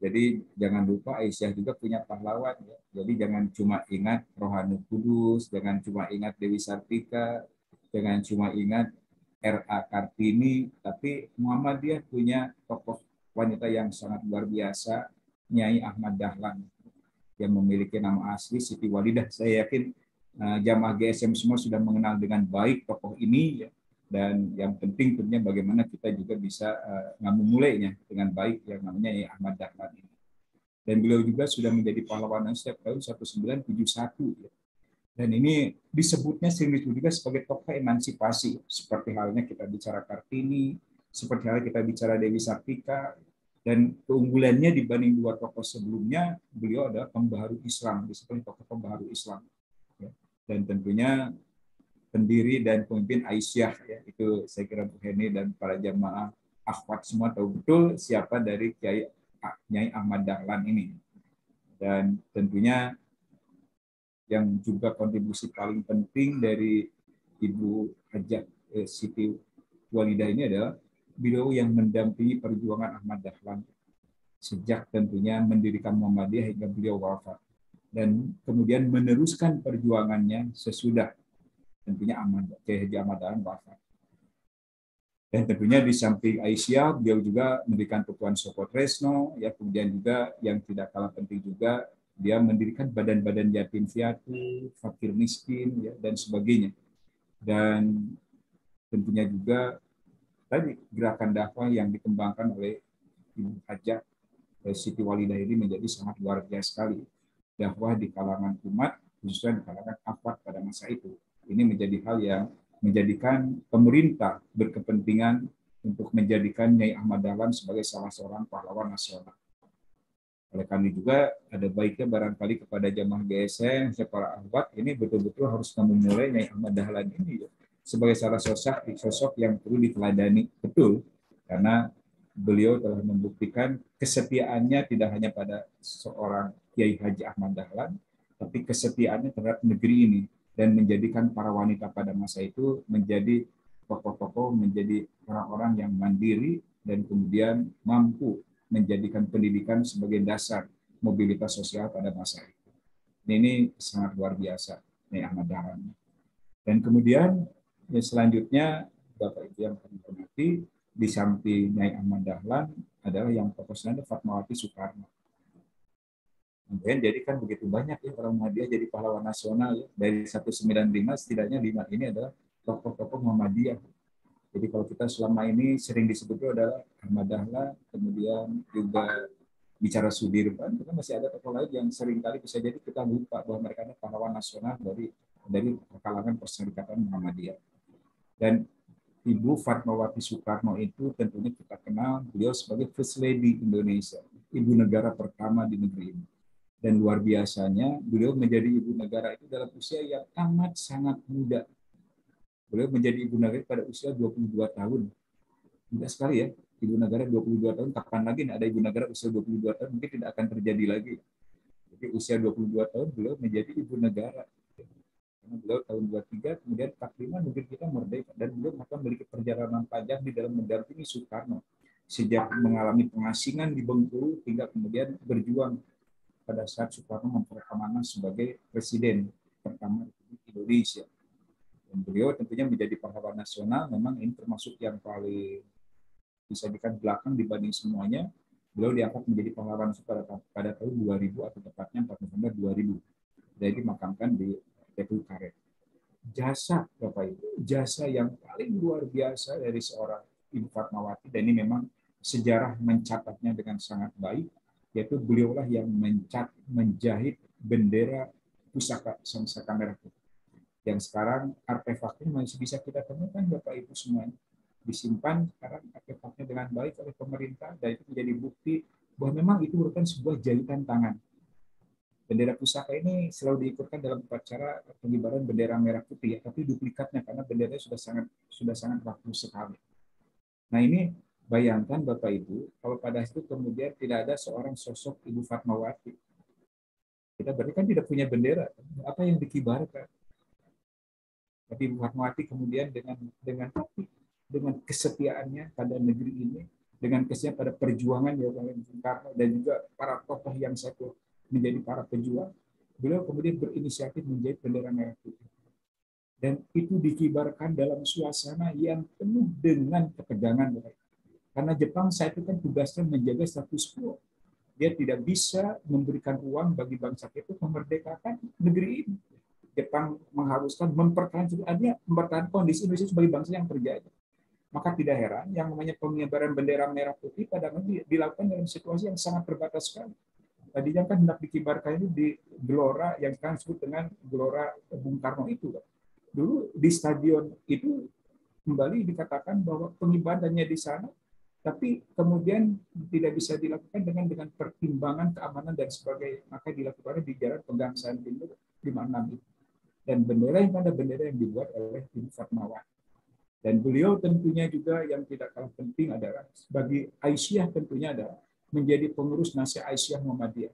Jadi jangan lupa Aisyah juga punya pahlawan ya. Jadi jangan cuma ingat Rohani Kudus, jangan cuma ingat Dewi Sartika, jangan cuma ingat R.A. Kartini, tapi Muhammadiyah punya tokoh wanita yang sangat luar biasa, Nyai Ahmad Dahlan, yang memiliki nama asli Siti Walidah. Saya yakin jamaah GSM semua sudah mengenal dengan baik tokoh ini ya. Dan yang penting tentunya bagaimana kita juga bisa memulainya dengan baik yang namanya Nyai Ahmad Dahlan ini. Dan beliau juga sudah menjadi pahlawan sejak tahun 1971. Ya. Dan ini disebutnya sering disebut juga sebagai tokoh emansipasi. Seperti halnya kita bicara Kartini, seperti halnya kita bicara Dewi Sartika. Dan keunggulannya dibanding dua tokoh sebelumnya, beliau adalah pembaharu Islam, disebut tokoh pembaharu Islam. Ya. Dan tentunya pendiri dan pemimpin Aisyah ya, itu saya kira Bu Heni dan para jamaah akhwat semua tahu betul siapa dari Kiai Nyai Ahmad Dahlan ini. Dan tentunya yang juga kontribusi paling penting dari Ibu Hajah Siti Walidah ini adalah beliau yang mendampingi perjuangan Ahmad Dahlan sejak tentunya mendirikan Muhammadiyah hingga beliau wafat, dan kemudian meneruskan perjuangannya sesudah tentunya Kiai Haji Ahmad Dahlan wafat. Dan tentunya di samping Aisyah, beliau juga mendirikan Persatuan Sokotresno, ya, kemudian juga yang tidak kalah penting juga dia mendirikan badan-badan yatim piatu, fakir miskin, ya, dan sebagainya. Dan tentunya juga tadi gerakan dakwah yang dikembangkan oleh Ibu Hajah Siti Walidah ini menjadi sangat luar biasa sekali. Dakwah di kalangan umat, khususnya di kalangan akhwat pada masa itu. Ini menjadi hal yang menjadikan pemerintah berkepentingan untuk menjadikan Nyai Ahmad Dahlan sebagai salah seorang pahlawan nasional. Oleh karena juga ada baiknya barangkali kepada jamaah GSM, para akhwat ini betul-betul harus memulai Nyai Ahmad Dahlan ini ya, sebagai salah sosok yang perlu diteladani betul, karena beliau telah membuktikan kesetiaannya tidak hanya pada seorang Kiai Haji Ahmad Dahlan, tapi kesetiaannya terhadap negeri ini dan menjadikan para wanita pada masa itu menjadi tokoh-tokoh, menjadi orang-orang yang mandiri dan kemudian mampu menjadikan pendidikan sebagai dasar mobilitas sosial pada masa itu. Ini sangat luar biasa, Nyai Ahmad Dahlan. Dan kemudian selanjutnya Bapak Ibu yang kami hormati, di samping Nyai Ahmad Dahlan adalah yang tokoh selanjutnya Fatmawati Soekarno. Jadi kan begitu banyak ya orang Muhammadiyah jadi pahlawan nasional ya. Dari 195 setidaknya 5 ini adalah tokoh-tokoh Muhammadiyah. Jadi kalau kita selama ini sering disebut itu adalah Ahmad Dahlan, kemudian juga bicara Sudirman, kita masih ada tokoh lain yang seringkali bisa jadi kita lupa bahwa mereka adalah pahlawan nasional dari kalangan Perserikatan Muhammadiyah. Dan Ibu Fatmawati Soekarno itu tentunya kita kenal beliau sebagai First Lady Indonesia, ibu negara pertama di negeri ini. Dan luar biasanya beliau menjadi ibu negara itu dalam usia yang amat sangat muda. Beliau menjadi ibu negara pada usia 22 tahun. Mudah sekali ya, ibu negara 22 tahun, kapan lagi ada ibu negara usia 22 tahun, mungkin tidak akan terjadi lagi. Jadi usia 22 tahun beliau menjadi ibu negara. Karena beliau tahun 23, kemudian 45 mungkin kita merdeka. Dan beliau akan memiliki perjalanan panjang di dalam mendampingi Soekarno. Sejak mengalami pengasingan di Bengkulu, hingga kemudian berjuang pada saat Soekarno memperoleh amanah sebagai presiden pertama Republik Indonesia. Dan beliau tentunya menjadi pahlawan nasional, memang ini termasuk yang paling bisa dikatakan belakang dibanding semuanya. Beliau diangkat menjadi pahlawan pada tahun 2000 atau tepatnya 4 November 2000. Jadi dimakamkan di TPU Karet. Jasa Bapak Ibu, jasa yang paling luar biasa dari seorang Ibu Fatmawati, dan ini memang sejarah mencatatnya dengan sangat baik, yaitu beliaulah yang menjahit bendera pusaka Sangsaka Merah Putih. Yang sekarang artefaknya masih bisa kita temukan Bapak Ibu semuanya. Disimpan sekarang artefaknya dengan baik oleh pemerintah, dan itu menjadi bukti bahwa memang itu merupakan sebuah jahitan tangan. Bendera pusaka ini selalu diikutkan dalam upacara pengibaran bendera merah putih, ya, tapi duplikatnya karena benderanya sudah sangat rapuh sekali. Nah ini bayangkan Bapak Ibu, kalau pada itu kemudian tidak ada seorang sosok Ibu Fatmawati, kita berarti kan tidak punya bendera, apa yang dikibarkan? Tapi Ibu Fatmawati kemudian dengan kesetiaannya pada negeri ini, dengan kesetiaan pada perjuangan ya oleh Bung Karno dan juga para tokoh yang satu menjadi para pejuang, beliau kemudian berinisiatif menjahit bendera merah putih. Dan itu dikibarkan dalam suasana yang penuh dengan ketegangan. Karena Jepang saat itu kan tugasnya menjaga status quo. Dia tidak bisa memberikan ruang bagi bangsa itu memerdekakan negeri ini. Jepang mengharuskan mempertahankan kondisi Indonesia sebagai bangsa yang terjajah. Maka tidak heran yang namanya pengibaran bendera merah putih pada dilakukan dalam situasi yang sangat terbatas sekali. Tadinya kan hendak dikibarkan ini di Gelora yang sekarang disebut dengan Gelora Bung Karno itu. Dulu di stadion itu kembali dikatakan bahwa pengibarannya di sana, tapi kemudian tidak bisa dilakukan dengan pertimbangan keamanan dan sebagainya. Maka dilakukannya di Jalan Pegangsaan Timur 56 itu. Dan bendera yang ada bendera yang dibuat oleh Ibu Fatmawati. Dan beliau tentunya juga yang tidak kalah penting adalah bagi Aisyah tentunya adalah menjadi pengurus Nasihat Aisyah Muhammadiyah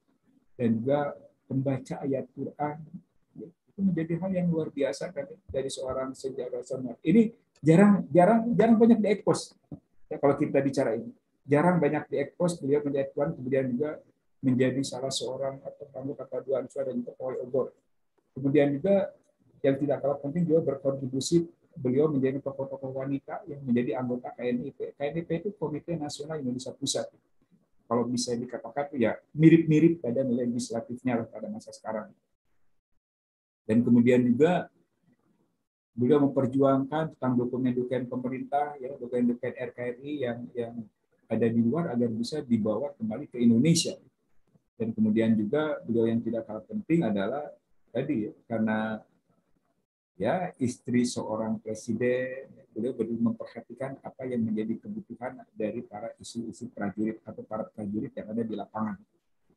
dan juga pembaca ayat Quran. Itu menjadi hal yang luar biasa kan dari seorang sejarawan. Ini jarang banyak diekspos. Ya, kalau kita bicara ini jarang banyak diekspos. Beliau menjadi Tuan, kemudian juga menjadi salah seorang anggota paduan suara dan pegawai obor. Kemudian juga yang tidak kalah penting juga berkontribusi, beliau menjadi tokoh-tokoh wanita yang menjadi anggota KNIP. KNIP itu Komite Nasional Indonesia Pusat. Kalau bisa dikatakan ya mirip-mirip pada legislatifnya pada masa sekarang. Dan kemudian juga beliau memperjuangkan tentang dokumen-dokumen pemerintah, ya dokumen-dokumen RKRI yang ada di luar agar bisa dibawa kembali ke Indonesia. Dan kemudian juga beliau yang tidak kalah penting adalah tadi ya, karena ya istri seorang presiden, beliau betul memperhatikan apa yang menjadi kebutuhan dari para isi prajurit atau para prajurit yang ada di lapangan.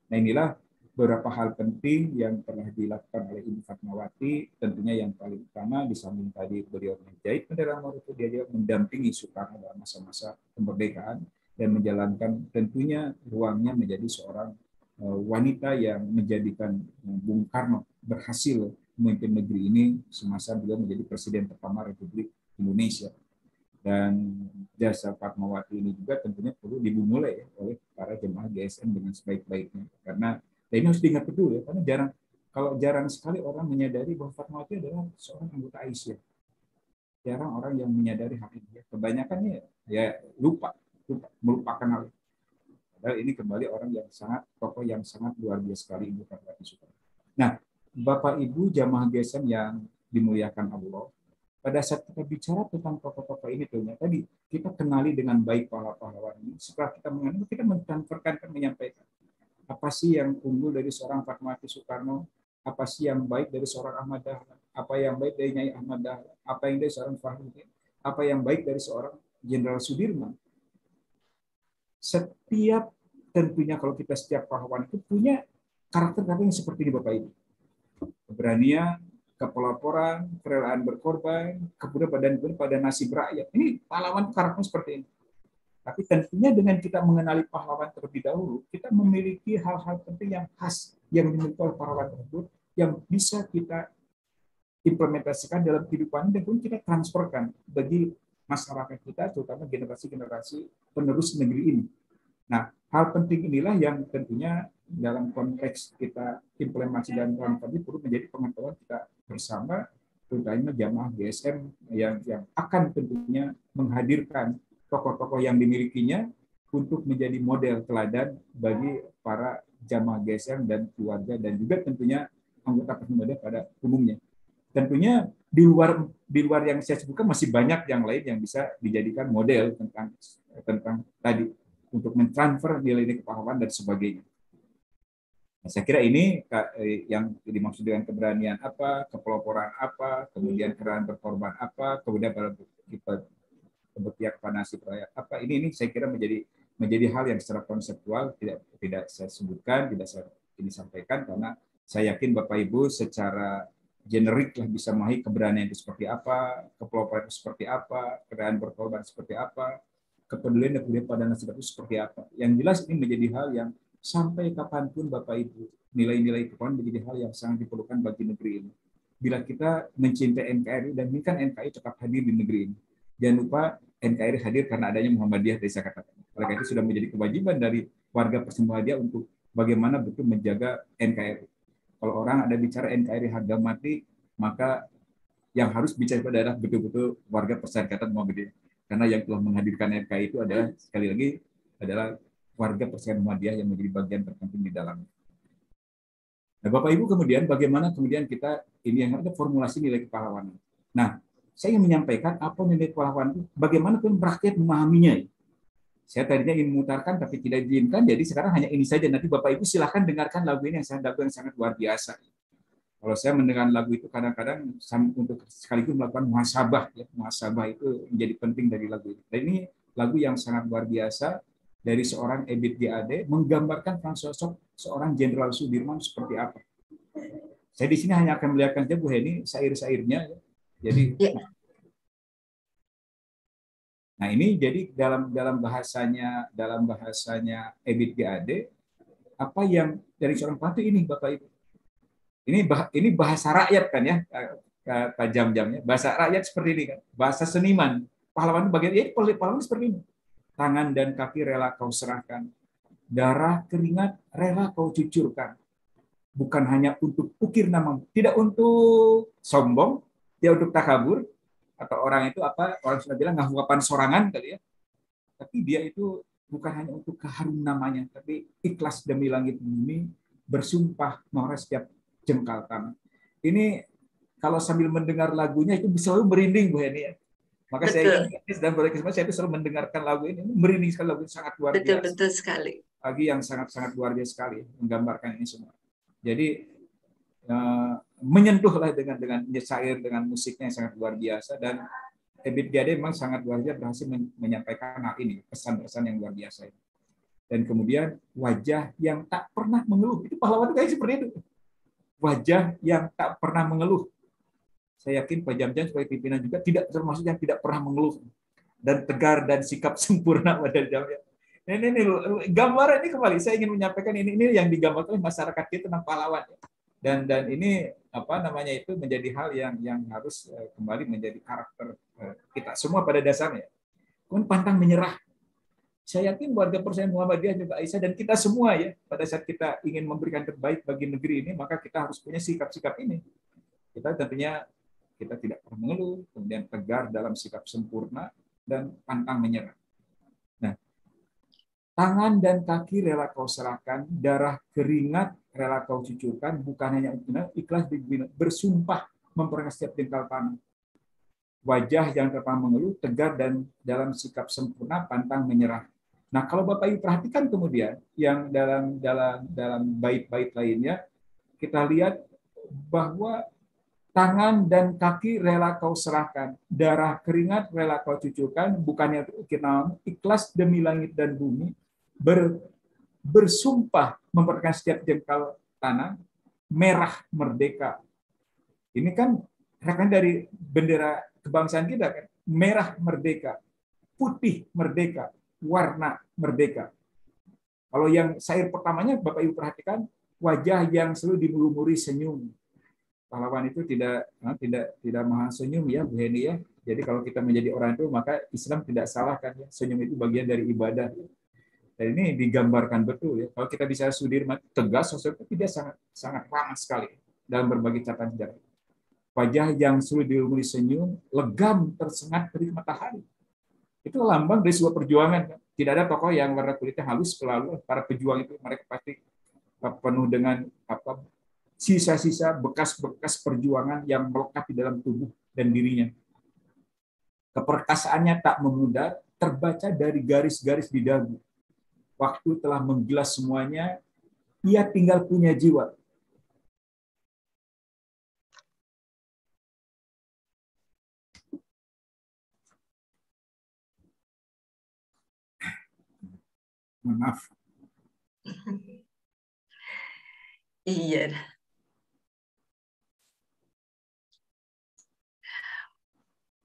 Nah inilah beberapa hal penting yang telah dilakukan oleh Ibu Fatmawati. Tentunya yang paling utama di samping tadi beliau menjahit bendera merah putih, dia mendampingi Soekarno dalam masa-masa kemerdekaan dan menjalankan tentunya ruangnya menjadi seorang wanita yang menjadikan Bung Karno berhasil memimpin negeri ini semasa beliau menjadi presiden pertama Republik Indonesia. Dan jasa Fatmawati ini juga tentunya perlu dimulai oleh para jemaah GSM dengan sebaik-baiknya. Karena ini harus diingat betul ya, karena jarang sekali orang menyadari bahwa Fatmawati adalah seorang anggota Aisyah. Jarang orang yang menyadari hal ini. Kebanyakannya ya melupakan hal itu. Padahal ini kembali orang yang tokoh yang sangat luar biasa sekali, Ibu Fatmawati Soekarno. Nah, Bapak Ibu jamaah GSM yang dimuliakan Allah, pada saat kita bicara tentang tokoh-tokoh ini, tadi kita kenali dengan baik pahlawan ini. Setelah kita mengenal, kita mentransferkan, menyampaikan apa sih yang unggul dari seorang Fatmawati Soekarno, apa sih yang baik dari seorang Ahmad Dahlan, apa yang baik dari Nyai Ahmad Dahlan, apa yang dari seorang Fahruddin, apa yang baik dari seorang Jenderal Sudirman. Setiap tentunya kalau kita setiap pahlawan itu punya karakter-karakter yang seperti ini Bapak Ibu. Keberanian, kepelaporan, kerelaan berkorban, kemudian pada nasib rakyat. Ini pahlawan karakter seperti ini. Tapi tentunya dengan kita mengenali pahlawan terlebih dahulu, kita memiliki hal-hal penting yang khas yang dimiliki oleh pahlawan tersebut yang bisa kita implementasikan dalam kehidupan dan pun kita transferkan bagi masyarakat kita, terutama generasi-generasi penerus negeri ini. Nah, hal penting inilah yang tentunya dalam konteks kita implementasi dan transfer perlu menjadi pengetahuan kita bersama terutama jamaah GSM yang akan tentunya menghadirkan tokoh-tokoh yang dimilikinya untuk menjadi model teladan bagi para jamaah GSM dan keluarga dan juga tentunya anggota Persmuda pada umumnya. Tentunya di luar yang saya sebutkan masih banyak yang lain yang bisa dijadikan model tentang tadi untuk mentransfer nilai-nilai kepahlawanan dan sebagainya. Nah, saya kira ini yang dimaksud dengan keberanian apa, kepeloporan apa, kemudian kerajaan berkorban apa, kemudian pada kita berpihak pada nasib rakyat apa. Ini saya kira menjadi hal yang secara konseptual tidak saya sebutkan, tidak saya disampaikan karena saya yakin Bapak Ibu secara generik lah bisa memahami keberanian itu seperti apa, kepeloporan itu seperti apa, kerajaan berkorban seperti apa, kepedulian dan kemudian pada nasib itu seperti apa. Yang jelas ini menjadi hal yang sampai kapanpun Bapak Ibu, nilai-nilai kepahlawanan menjadi hal yang sangat diperlukan bagi negeri ini. Bila kita mencintai NKRI dan inginkan NKRI tetap hadir di negeri ini. Jangan lupa NKRI hadir karena adanya Muhammadiyah, tadi saya katakan. Oleh karena itu sudah menjadi kewajiban dari warga Persmuada untuk bagaimana betul menjaga NKRI. Kalau orang ada bicara NKRI harga mati, maka yang harus bicara adalah betul-betul warga Perserikatan Muhammadiyah. Karena yang telah menghadirkan NKRI itu adalah sekali lagi adalah warga Persatuan Muhammadiyah yang menjadi bagian terpenting di dalamnya. Nah, Bapak Ibu kemudian bagaimana kemudian kita ini yang ada formulasi nilai kepahlawanan. Nah, saya ingin menyampaikan apa nilai kepahlawanan itu, bagaimana pun rakyat memahaminya. Saya tadinya ingin memutarkan tapi tidak diizinkan, jadi sekarang hanya ini saja. Nanti Bapak Ibu silahkan dengarkan lagu ini yang sangat luar biasa. Kalau saya mendengar lagu itu kadang-kadang untuk sekaligus melakukan muhasabah, ya, muhasabah itu menjadi penting dari lagu ini. Dan ini lagu yang sangat luar biasa dari seorang Ebit GAD menggambarkan sosok seorang Jenderal Sudirman seperti apa. Saya di sini hanya akan melihatkan saja Bu Heni syair-syairnya. Ya. Jadi, nah ini jadi dalam bahasanya Ebit GAD apa yang dari seorang pelatih ini Bapak Ibu. Ini bahasa rakyat kan ya, Kak Jam-Jamnya. Bahasa rakyat seperti ini kan. Bahasa seniman. Pahlawan bagian ini pahlawan seperti ini. Tangan dan kaki rela kau serahkan. Darah keringat rela kau cucurkan. Bukan hanya untuk ukir namamu, tidak untuk sombong, tidak untuk takabur, atau orang itu apa? Orang sudah bilang ngahukapan sorangan kali ya. Tapi dia itu bukan hanya untuk keharum namanya, tapi ikhlas demi langit bumi, bersumpah menghormati setiap jengkal tanah. Ini kalau sambil mendengar lagunya itu selalu merinding Bu Heni ya. Maka saya dan saya itu selalu mendengarkan lagu ini merinding sekali, lagu sangat luar biasa. Betul sekali. Lagi yang sangat luar biasa sekali menggambarkan ini semua. Jadi menyentuhlah dengan syair dengan musiknya yang sangat luar biasa dan Ebit GAD memang sangat luar biasa berhasil menyampaikan hal ini, pesan-pesan yang luar biasa ini. Dan kemudian wajah yang tak pernah mengeluh, itu pahlawan kayak seperti itu. Wajah yang tak pernah mengeluh. Saya yakin Pak Jam-Jam sebagai pimpinan juga tidak termasuk yang tidak pernah mengeluh dan tegar dan sikap sempurna pada Jam-Jam. Ini gambaran ini kembali saya ingin menyampaikan ini yang digambarkan oleh masyarakat kita tentang pahlawan dan ini apa namanya itu menjadi hal yang harus kembali menjadi karakter kita semua pada dasarnya. Kemudian pantang menyerah. Saya yakin warga Persatuan Muhammadiyah juga Aisyah dan kita semua ya pada saat kita ingin memberikan terbaik bagi negeri ini maka kita harus punya sikap-sikap ini. Kita tentunya kita tidak pernah mengeluh, kemudian tegar dalam sikap sempurna dan pantang menyerah. Nah, tangan dan kaki rela kau serahkan, darah keringat rela kau cucurkan, bukan hanya untuk ikhlas bersumpah memperoleh setiap jengkal tanah. Wajah yang tak pernah mengeluh, tegar dan dalam sikap sempurna, pantang menyerah. Nah, kalau Bapak Ibu perhatikan kemudian yang dalam bait-bait lainnya, kita lihat bahwa tangan dan kaki rela kau serahkan, darah keringat rela kau cucurkan, bukannya kita ikhlas demi langit dan bumi, bersumpah mempertahankan setiap jengkal tanah, merah merdeka. Ini kan dari bendera kebangsaan kita kan, merah merdeka, putih merdeka, warna merdeka. Kalau yang syair pertamanya Bapak Ibu perhatikan, wajah yang selalu dilumuri senyum. Pahlawan itu tidak maha senyum ya Bu Heni ya. Jadi kalau kita menjadi orang itu maka Islam tidak salah kan ya. Senyum itu bagian dari ibadah. Dan ini digambarkan betul ya. Kalau kita bisa Sudirman tegas sosok itu dia sangat ramah sekali dalam berbagai catatan sejarah. Wajah yang sulit dilumuri senyum, legam tersengat terik matahari. Itu lambang dari sebuah perjuangan. Tidak ada tokoh yang warna kulitnya halus selalu. Para pejuang itu mereka pasti penuh dengan sisa-sisa bekas-bekas perjuangan yang melekat di dalam tubuh dan dirinya. Keperkasaannya tak memudar, terbaca dari garis-garis di dagu. Waktu telah menggilas semuanya, ia tinggal punya jiwa. Maaf. Iya.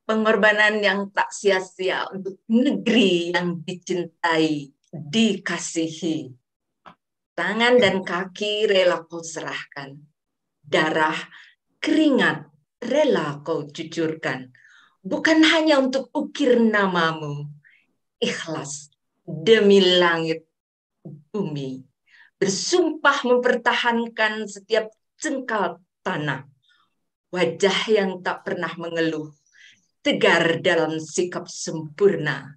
Pengorbanan yang tak sia-sia untuk negeri yang dicintai, dikasihi. Tangan dan kaki rela kau serahkan. Darah, keringat rela kau cucurkan. Bukan hanya untuk ukir namamu. Ikhlas demi langit bumi. Bersumpah mempertahankan setiap jengkal tanah. Wajah yang tak pernah mengeluh. Tegar dalam sikap sempurna.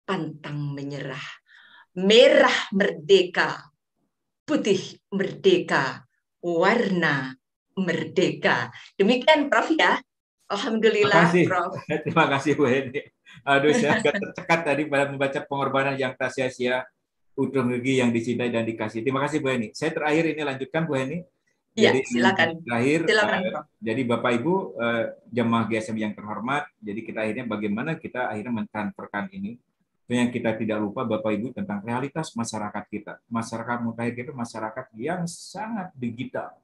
Pantang menyerah. Merah merdeka. Putih merdeka. Warna merdeka. Demikian Prof ya. Alhamdulillah Prof. Terima kasih Bu Heni. Aduh, saya agak tercekat tadi pada membaca pengorbanan yang tak sia-sia untuk negeri yang dicintai dan dikasih. Terima kasih Bu Heni. Saya terakhir ini lanjutkan Bu Heni. Ya, Jadi silakan. terakhir, Silakan. jadi Bapak Ibu jemaah GSM yang terhormat, jadi kita akhirnya bagaimana kita akhirnya mentransferkan ini. Yang kita tidak lupa Bapak Ibu tentang realitas masyarakat kita. Masyarakat Mutakhir itu masyarakat yang sangat digital.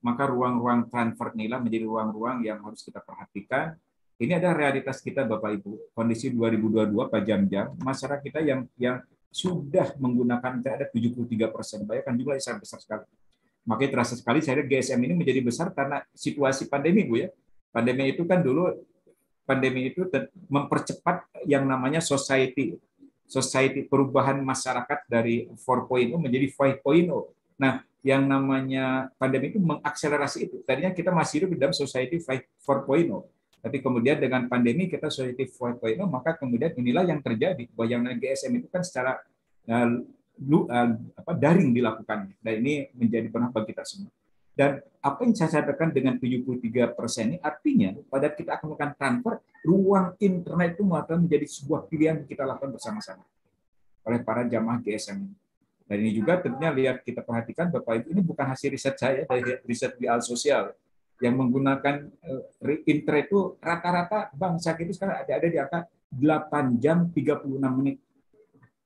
Maka ruang-ruang transfer inilah menjadi ruang-ruang yang harus kita perhatikan. Ini adalah realitas kita Bapak Ibu. Kondisi 2022 Pak Jam-Jam, masyarakat kita yang sudah menggunakan ada 73%. Bayangkan jumlahnya sangat besar sekali. Makanya terasa sekali saya GSM ini menjadi besar karena situasi pandemi Bu ya. Pandemi itu kan dulu mempercepat yang namanya society perubahan masyarakat dari 4.0 menjadi 5.0. Nah, yang namanya pandemi itu mengakselerasi itu. Tadinya kita masih hidup di dalam society 4.0. Tapi kemudian dengan pandemi kita society 4.0, maka kemudian inilah yang terjadi. Bahwa yang namanya GSM itu kan secara daring dilakukan. Dan ini menjadi benar bagi kita semua. Dan apa yang saya sampaikan dengan 73% ini artinya pada kita akan melakukan transfer, ruang internet itu akan menjadi sebuah pilihan yang kita lakukan bersama-sama oleh para jamaah GSM. Dan ini juga tentunya lihat kita perhatikan Bapak Ibu, ini bukan hasil riset saya, dari riset di Al Sosial yang menggunakan internet itu rata-rata bangsa kita sekarang ada di angka 8 jam 36 menit.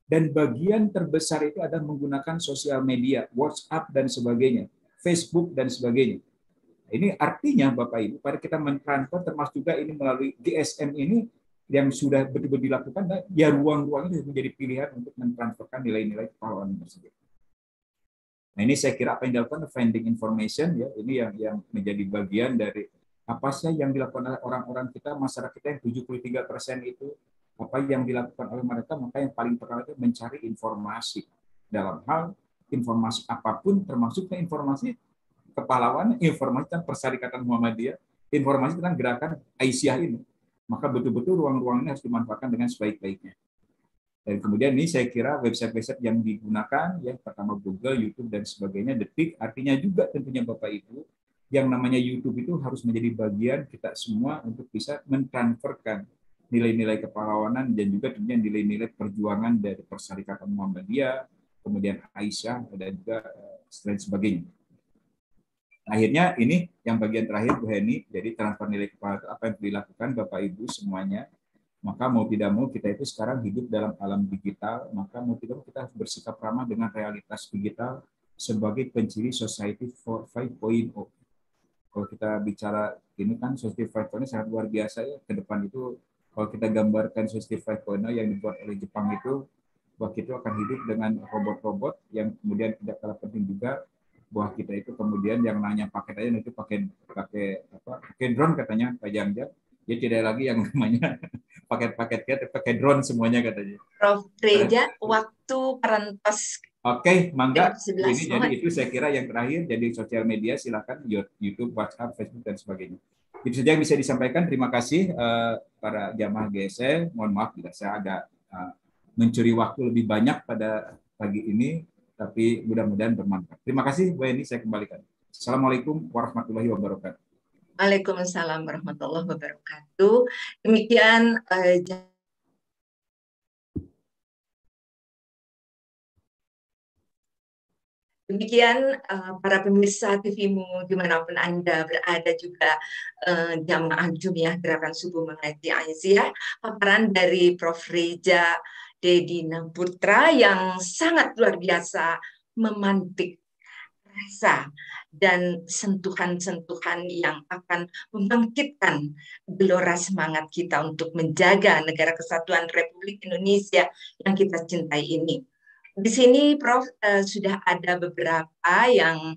Dan bagian terbesar itu adalah menggunakan sosial media, WhatsApp dan sebagainya, Facebook dan sebagainya. Ini artinya Bapak Ibu, pada kita mentransfer termasuk juga ini melalui GSM ini yang sudah betul-betul dilakukan, ya ruang-ruang itu menjadi pilihan untuk mentransferkan nilai-nilai kepahlawanan tersebut. Nah ini saya kira apa yang dilakukan finding information ya, ini yang menjadi bagian dari apa sih yang dilakukan oleh orang-orang kita, masyarakat kita yang 73% itu, apa yang dilakukan oleh mereka, maka yang paling pertama itu mencari informasi dalam hal informasi apapun, termasuk informasi kepahlawanan, informasi tentang Perserikatan Muhammadiyah, informasi tentang gerakan Aisyah ini. Maka betul-betul ruang-ruang ini harus dimanfaatkan dengan sebaik-baiknya. Dan kemudian ini saya kira website-website yang digunakan, ya pertama Google, YouTube, dan sebagainya, Detik, artinya juga tentunya Bapak Ibu, yang namanya YouTube itu harus menjadi bagian kita semua untuk bisa mentransferkan nilai-nilai kepahlawanan dan juga tentunya nilai-nilai perjuangan dari Perserikatan Muhammadiyah, kemudian Aisyah, dan juga lain sebagainya. Akhirnya ini yang bagian terakhir Bu Heni, jadi transfer nilai kepahlawanan apa yang dilakukan Bapak Ibu semuanya. Maka mau tidak mau kita itu sekarang hidup dalam alam digital, maka mau tidak mau kita harus bersikap ramah dengan realitas digital sebagai penciri society 5.0. Kalau kita bicara ini kan society 5.0 sangat luar biasa ya, ke depan itu kalau kita gambarkan society 5.0 yang dibuat oleh Jepang itu, bahwa kita akan hidup dengan robot-robot yang kemudian tidak kalah penting juga bahwa kita itu kemudian yang nanya paket aja itu pakai drone katanya Pak Jam-Jam. Ya tidak lagi yang namanya paket-paket pakai drone semuanya katanya. Prof. Reja, waktu Parantos Oke, Mangga. Sebelah Ini jadi mohon. itu saya kira yang terakhir. Jadi sosial media silakan YouTube, WhatsApp, Facebook dan sebagainya. Itu saja yang bisa disampaikan. Terima kasih para jamaah GSM. Mohon maaf bila saya agak mencuri waktu lebih banyak pada pagi ini, tapi mudah-mudahan bermanfaat. Terima kasih, Bu Eni. Saya kembalikan. Assalamualaikum warahmatullahi wabarakatuh. Waalaikumsalam warahmatullahi wabarakatuh. Demikian para pemirsa TV-mu dimanapun Anda berada, juga jamaah Jumiah Gerakan Subuh Mengaji Aisyah, paparan dari Prof. Reja Dedina Putra yang sangat luar biasa memantik rasa dan sentuhan-sentuhan yang akan membangkitkan gelora semangat kita untuk menjaga negara kesatuan Republik Indonesia yang kita cintai ini. Di sini Prof sudah ada beberapa yang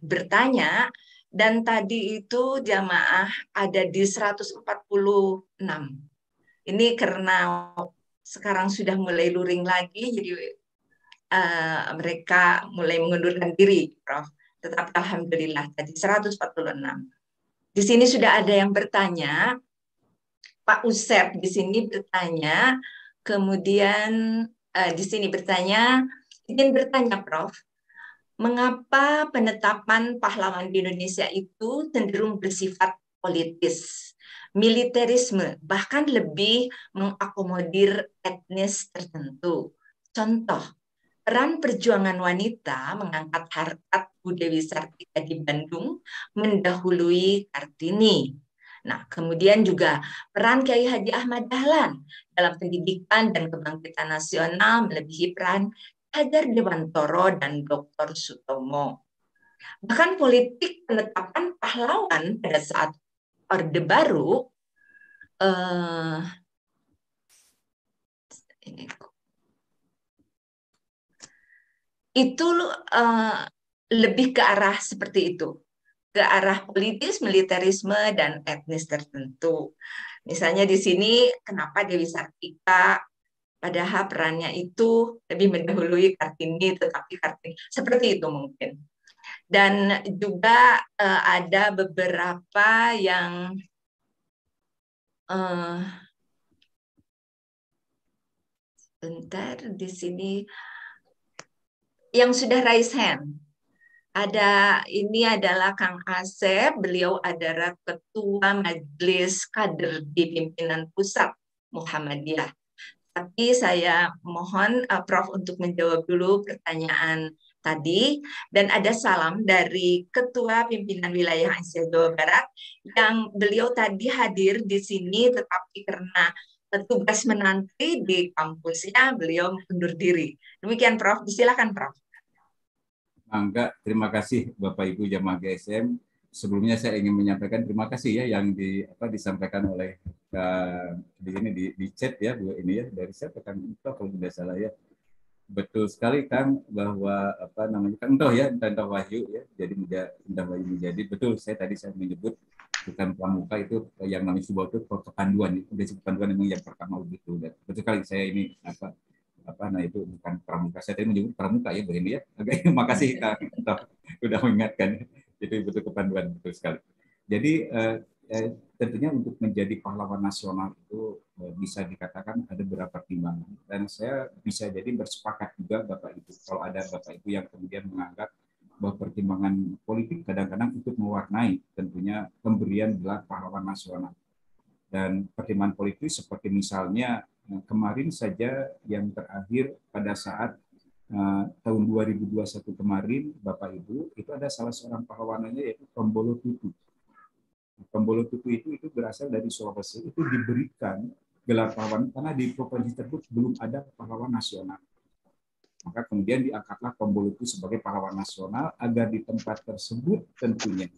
bertanya, dan tadi itu jamaah ada di 146. Ini karena sekarang sudah mulai luring lagi, jadi mereka mulai mengundurkan diri, Prof. Tetapi alhamdulillah tadi 146. Di sini sudah ada yang bertanya, Pak Usep di sini bertanya, kemudian di sini bertanya, ingin bertanya Prof, mengapa penetapan pahlawan di Indonesia itu cenderung bersifat politis, militerisme, bahkan lebih mengakomodir etnis tertentu? Contoh, peran perjuangan wanita mengangkat harkat Bu Dewi Sartika di Bandung mendahului Kartini. Nah, kemudian juga peran Kiai Haji Ahmad Dahlan dalam pendidikan dan kebangkitan nasional melebihi peran Hajar Dewantoro dan Dr. Sutomo. Bahkan politik penetapan pahlawan pada saat Orde Baru itu lebih ke arah seperti itu, ke arah politis, militerisme, dan etnis tertentu. Misalnya di sini, kenapa Dewi Sartika, padahal perannya itu lebih mendahului Kartini, tetapi Kartini, seperti itu mungkin. Dan juga ada beberapa yang sebentar di sini yang sudah raise hand. Ini adalah Kang Asep, beliau adalah Ketua Majelis Kader di Pimpinan Pusat Muhammadiyah. Tapi saya mohon Prof untuk menjawab dulu pertanyaan tadi, dan ada salam dari Ketua Pimpinan Wilayah Aisyah Jawa Barat yang beliau tadi hadir di sini, tetapi karena tugas menanti di kampusnya beliau undur diri. Demikian Prof, silakan Prof. Mangga, terima kasih Bapak Ibu jamaah GSM. Sebelumnya saya ingin menyampaikan terima kasih ya yang disampaikan oleh di sini di chat ya Bu ini ya, dari saya Kang Into kalau tidak salah ya. Betul sekali Kang, bahwa Kang Into ya, Into Wahyu ya. Jadi Into Wahyu menjadi betul, saya menyebut bukan pramuka, itu yang namanya sebuah itu kepanduan, itu kepanduan memang yang pertama begitu. Dan betul sekali saya ini itu bukan pramuka, saya tadi menyebut pramuka ya Bu ini ya. Oke, makasih Kang sudah mengingatkan. Itu betul kepanduan, betul sekali. Jadi tentunya untuk menjadi pahlawan nasional itu bisa dikatakan ada beberapa pertimbangan, dan saya bisa jadi bersepakat juga Bapak Ibu kalau ada Bapak Ibu yang kemudian menganggap bahwa pertimbangan politik kadang-kadang ikut mewarnai tentunya pemberian gelar pahlawan nasional. Dan pertimbangan politik seperti misalnya kemarin saja yang terakhir pada saat tahun 2021 kemarin Bapak Ibu, itu ada salah seorang pahlawannya yaitu Tombolo Tutu. Tombolo Tutu itu berasal dari Sulawesi, itu diberikan gelar pahlawan karena di provinsi tersebut belum ada pahlawan nasional. Maka kemudian diangkatlah Tombolo Tutu sebagai pahlawan nasional agar di tempat tersebut tentunya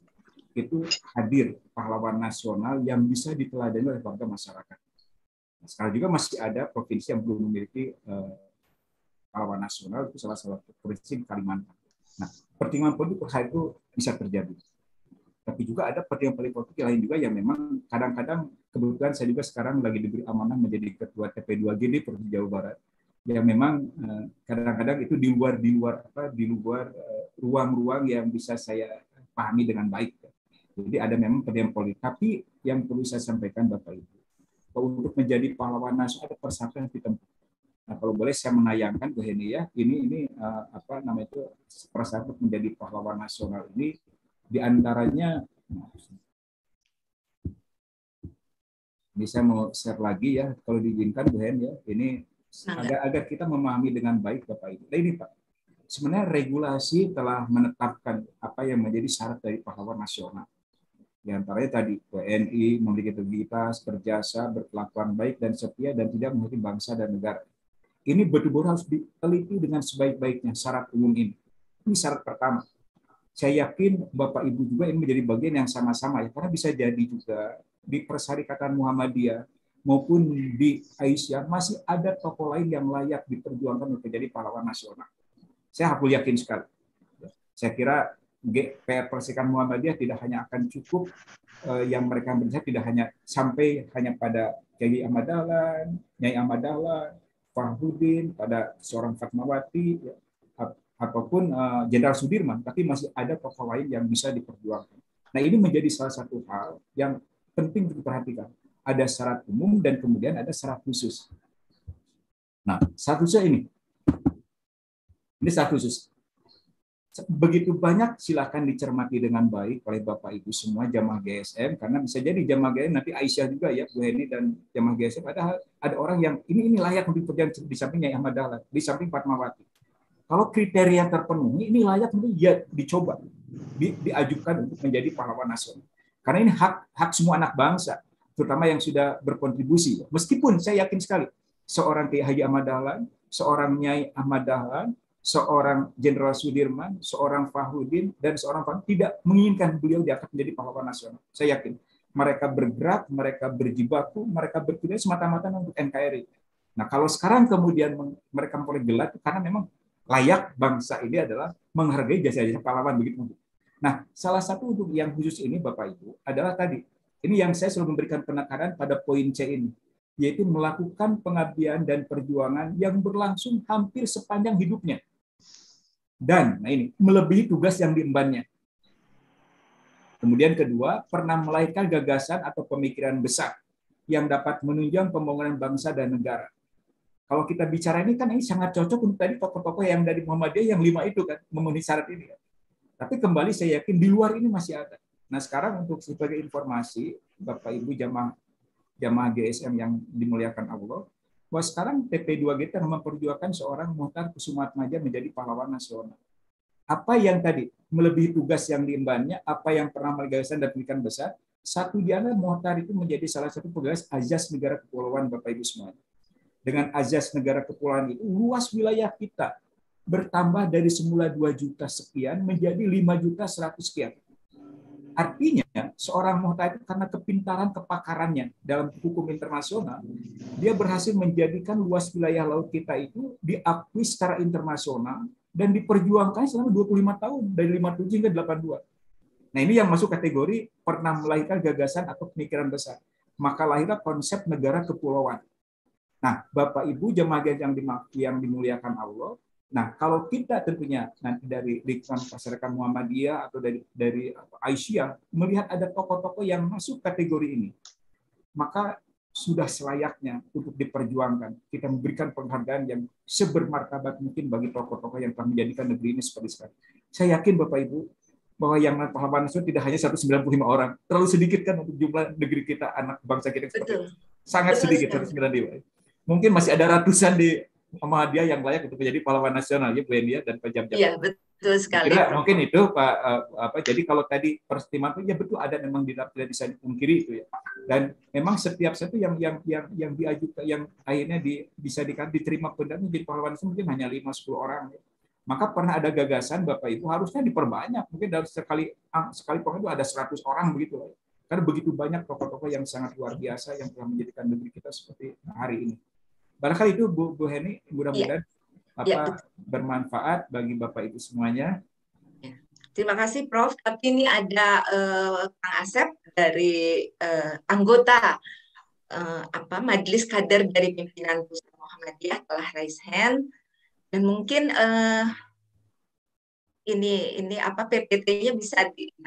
itu hadir pahlawan nasional yang bisa diteladani oleh warga masyarakat. Nah, sekarang juga masih ada provinsi yang belum memiliki pahlawan nasional, itu salah satu provinsi di Kalimantan. Nah, pertimbangan politik hal itu bisa terjadi. Tapi juga ada pertimbangan politik lain juga yang memang kadang-kadang, kebetulan saya juga sekarang lagi diberi amanah menjadi ketua TP2GD Provinsi Jawa Barat. yang memang kadang-kadang itu di luar ruang-ruang yang bisa saya pahami dengan baik. Jadi ada memang pendidikan politik, tapi yang perlu saya sampaikan Bapak Ibu, untuk menjadi pahlawan nasional ada persyaratan yang ditempuh. Nah, kalau boleh saya menayangkan Bu Heni ya, ini apa namanya itu persyaratan menjadi pahlawan nasional ini diantaranya, ini saya mau share lagi ya, kalau diizinkan Bu Heni ya, ini agar kita memahami dengan baik Bapak Ibu. Nah ini Pak, sebenarnya regulasi telah menetapkan apa yang menjadi syarat dari pahlawan nasional. Di antaranya tadi WNI memiliki integritas, berjasa, berkelakuan baik dan setia dan tidak memiliki bangsa dan negara. Ini betul-betul harus diteliti dengan sebaik-baiknya syarat umum ini. Ini syarat pertama. Saya yakin Bapak Ibu juga ini menjadi bagian yang sama-sama ya, karena bisa jadi juga di Perserikatan Muhammadiyah maupun di Aisyah masih ada tokoh lain yang layak diperjuangkan untuk menjadi pahlawan nasional. Saya hakul yakin sekali. Saya kira PR Perserikatan Muhammadiyah tidak hanya akan cukup yang mereka berusaha tidak hanya sampai hanya pada Kiai Ahmad Dahlan, Nyai Ahmad Dahlan, Fahruddin, pada seorang Fatmawati, ya, ataupun Jenderal Sudirman, tapi masih ada tokoh lain yang bisa diperjuangkan. Nah ini menjadi salah satu hal yang penting diperhatikan. Ada syarat umum dan kemudian ada syarat khusus. Nah, syarat khusus ini syarat khusus. Begitu banyak, silakan dicermati dengan baik oleh Bapak Ibu semua jamaah GSM, karena bisa jadi jamaah GSM nanti Aisyah juga ya, Bu Heni dan jamaah GSM ada orang yang ini layak untuk berjalan di samping Nyai Ahmad Dahlan, di samping Fatmawati. Kalau kriteria terpenuhi, ini layak untuk ya dicoba, diajukan untuk menjadi pahlawan nasional. Karena ini hak semua anak bangsa, terutama yang sudah berkontribusi. Meskipun saya yakin sekali, seorang Kiai Haji Ahmad Dahlan, seorang Nyai Ahmad Dahlan, seorang Jenderal Sudirman, seorang Fahruddin, dan seorang tidak menginginkan beliau diangkat menjadi pahlawan nasional. Saya yakin mereka bergerak, mereka berjibaku, mereka berpikir semata-mata untuk NKRI. Nah, kalau sekarang kemudian mereka mulai gelap, karena memang layak bangsa ini adalah menghargai jasa-jasa pahlawan begitu. Nah, salah satu untuk yang khusus ini Bapak Ibu adalah tadi, ini yang saya selalu memberikan penekanan pada poin C ini, yaitu melakukan pengabdian dan perjuangan yang berlangsung hampir sepanjang hidupnya. Dan, nah ini, melebihi tugas yang diembannya. Kemudian kedua, pernah melahirkan gagasan atau pemikiran besar yang dapat menunjang pembangunan bangsa dan negara. Kalau kita bicara ini kan ini sangat cocok untuk tadi tokoh-tokoh yang dari Muhammadiyah yang 5 itu kan, memenuhi syarat ini. Tapi kembali saya yakin di luar ini masih ada. Nah sekarang untuk sebagai informasi, Bapak Ibu jamaah GSM yang dimuliakan Allah, bahwa sekarang TP2G memperjuangkan seorang Muhtar Kusumatmaja menjadi pahlawan nasional. Apa yang tadi melebihi tugas yang diembannya, apa yang pernah melegasan dan pendidikan besar, satu di antara Muhtar itu menjadi salah satu penggagas azas negara kepulauan Bapak Ibu semuanya. Dengan azas negara kepulauan itu luas wilayah kita bertambah dari semula 2 juta sekian menjadi 5.100.000 sekian. Artinya, seorang Muhtar itu karena kepintaran kepakarannya dalam hukum internasional, dia berhasil menjadikan luas wilayah laut kita itu diakui secara internasional dan diperjuangkan selama 25 tahun, dari 57 hingga 82. Nah ini yang masuk kategori pernah melahirkan gagasan atau pemikiran besar. Maka lahirlah konsep negara kepulauan. Nah, Bapak Ibu jemaah yang dimuliakan Allah, nah, kalau kita tentunya nanti dari lingkungan Perserikatan Muhammadiyah atau dari Aisyah melihat ada tokoh-tokoh yang masuk kategori ini, maka sudah selayaknya untuk diperjuangkan. Kita memberikan penghargaan yang sebermartabat mungkin bagi tokoh-tokoh yang telah menjadikan negeri ini seperti sekarang. Saya yakin Bapak Ibu bahwa yang pahlawan itu tidak hanya 195 orang, terlalu sedikit kan untuk jumlah negeri kita, anak bangsa kita seperti itu. Sangat sedikit 195. Mungkin masih ada ratusan di Muhammadiyah yang layak untuk menjadi pahlawan nasional ya Bu Endia dan Pak Jam-Jam. Iya, betul sekali. Kira mungkin itu Pak jadi kalau tadi pertimbangan ya betul ada memang tidak bisa dipungkiri itu ya. Dan memang setiap satu yang diajukan yang akhirnya bisa diterima pendamping menjadi pahlawan itu mungkin hanya 5-10 orang ya. Maka pernah ada gagasan Bapak Ibu harusnya diperbanyak. Mungkin dalam sekali pokoknya itu ada 100 orang begitu ya. Karena begitu banyak tokoh-tokoh yang sangat luar biasa yang telah menjadikan negeri kita seperti hari ini. Barangkali itu Bu Heni, mudah-mudahan bermanfaat bagi Bapak Ibu semuanya. Ya. Terima kasih Prof. Tapi ini ada Kang Asep dari anggota Majelis Kader dari Pimpinan Pusat Muhammadiyah telah raise hand, dan mungkin ini apa PPT-nya bisa gitu.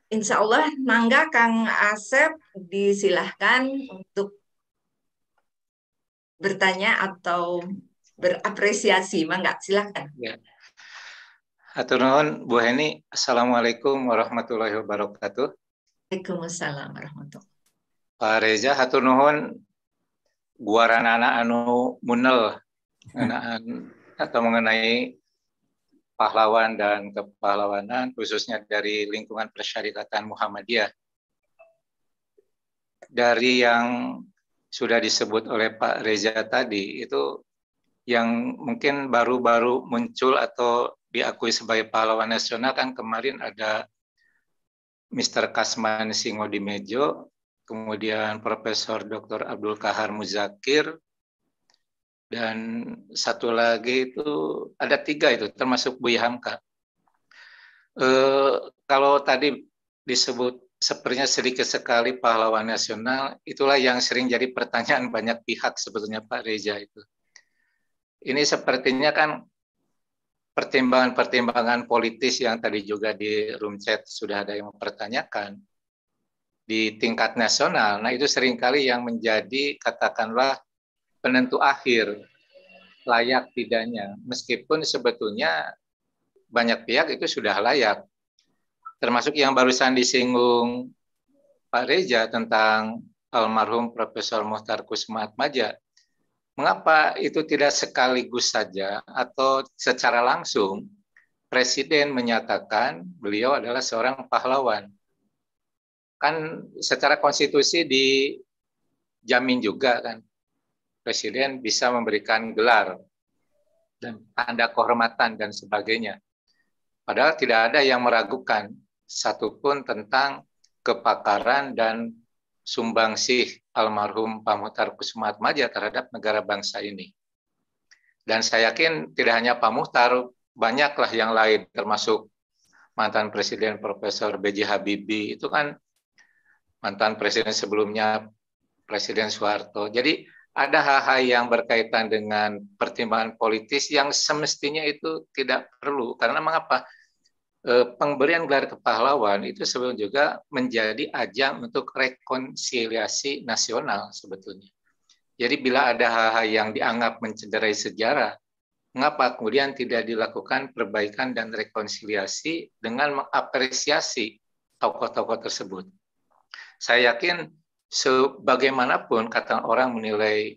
Insya Allah, mangga Kang Asep disilahkan untuk bertanya atau berapresiasi, mangga silahkan. Ya. Hatur nuhun Bu Heni. Assalamualaikum warahmatullahi wabarakatuh. Waalaikumsalam warahmatullahi. Pak Reza, hatur nuhun guaranana anu munel atau mengenai pahlawan dan kepahlawanan, khususnya dari lingkungan Persyarikatan Muhammadiyah. Dari yang sudah disebut oleh Pak Reza tadi, itu yang mungkin baru-baru muncul atau diakui sebagai pahlawan nasional kan kemarin ada Mr. Kasman Singodimejo, kemudian Profesor Dr. Abdul Kahar Muzakir, dan satu lagi itu ada 3 itu, termasuk Buya Hamka. Kalau tadi disebut sepertinya sedikit sekali pahlawan nasional, itulah yang sering jadi pertanyaan banyak pihak sebetulnya Pak Reza itu. Ini sepertinya kan pertimbangan-pertimbangan politis yang tadi juga di room chat sudah ada yang mempertanyakan di tingkat nasional. Nah, itu seringkali yang menjadi katakanlah penentu akhir layak tidaknya. Meskipun sebetulnya banyak pihak itu sudah layak. Termasuk yang barusan disinggung Pak Reza tentang almarhum Profesor Muhtar Kussumaatmadja. Mengapa itu tidak sekaligus saja atau secara langsung Presiden menyatakan beliau adalah seorang pahlawan? Kan secara konstitusi dijamin juga kan, Presiden bisa memberikan gelar dan tanda kehormatan dan sebagainya. Padahal tidak ada yang meragukan satupun tentang kepakaran dan sumbangsih almarhum Pak Muhtar Kussumaatmadja terhadap negara bangsa ini. Dan saya yakin tidak hanya Pak Muhtar, banyaklah yang lain, termasuk mantan Presiden Profesor B.J. Habibie, itu kan mantan Presiden sebelumnya, Presiden Soeharto. Jadi ada hal-hal yang berkaitan dengan pertimbangan politis yang semestinya itu tidak perlu. Karena mengapa? Pemberian gelar kepahlawan itu sebetulnya juga menjadi ajang untuk rekonsiliasi nasional sebetulnya. Jadi bila ada hal-hal yang dianggap mencederai sejarah, mengapa kemudian tidak dilakukan perbaikan dan rekonsiliasi dengan mengapresiasi tokoh-tokoh tersebut? Saya yakin sebagaimanapun kata orang menilai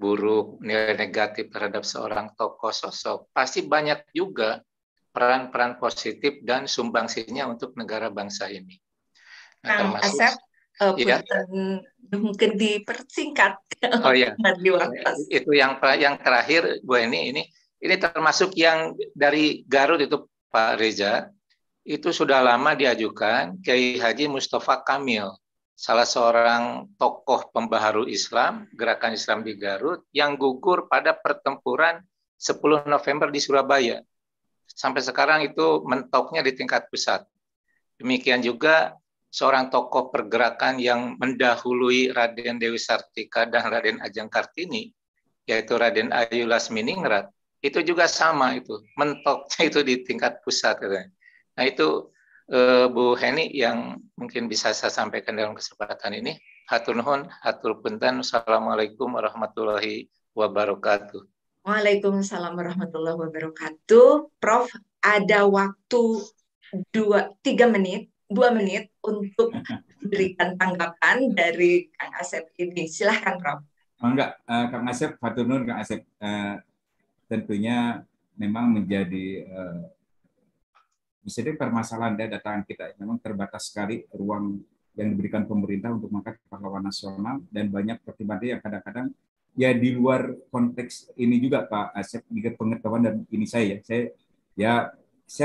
buruk, nilai negatif terhadap seorang tokoh sosok, pasti banyak juga peran-peran positif dan sumbangsinya untuk negara bangsa ini. Nah, Kang Asep, ya, mungkin dipersingkat. Oh ya, itu yang terakhir Bu ini termasuk yang dari Garut itu Pak Reza, itu sudah lama diajukan Kiai Haji Mustafa Kamil, salah seorang tokoh pembaharu Islam, gerakan Islam di Garut, yang gugur pada pertempuran 10 November di Surabaya. Sampai sekarang itu mentoknya di tingkat pusat. Demikian juga seorang tokoh pergerakan yang mendahului Raden Dewi Sartika dan Raden Ajeng Kartini, yaitu Raden Ayu Lasminingrat, itu juga sama itu, mentoknya itu di tingkat pusat. Nah itu Bu Heni yang mungkin bisa saya sampaikan dalam kesempatan ini. Hatur nuhun, hatur punten. Assalamualaikum warahmatullahi wabarakatuh. Waalaikumsalam warahmatullahi wabarakatuh. Prof, ada waktu 2 menit untuk memberikan tanggapan dari Kang Asep ini. Silahkan, Prof. Enggak, Kang Asep, hatur nuhun Kang Asep. Tentunya memang menjadi bisa permasalahan datangan kita. Memang terbatas sekali ruang yang diberikan pemerintah untuk mengangkat pahlawan nasional, dan banyak pertimbangan yang kadang-kadang ya di luar konteks ini juga Pak Asep, juga pengetahuan dan ini saya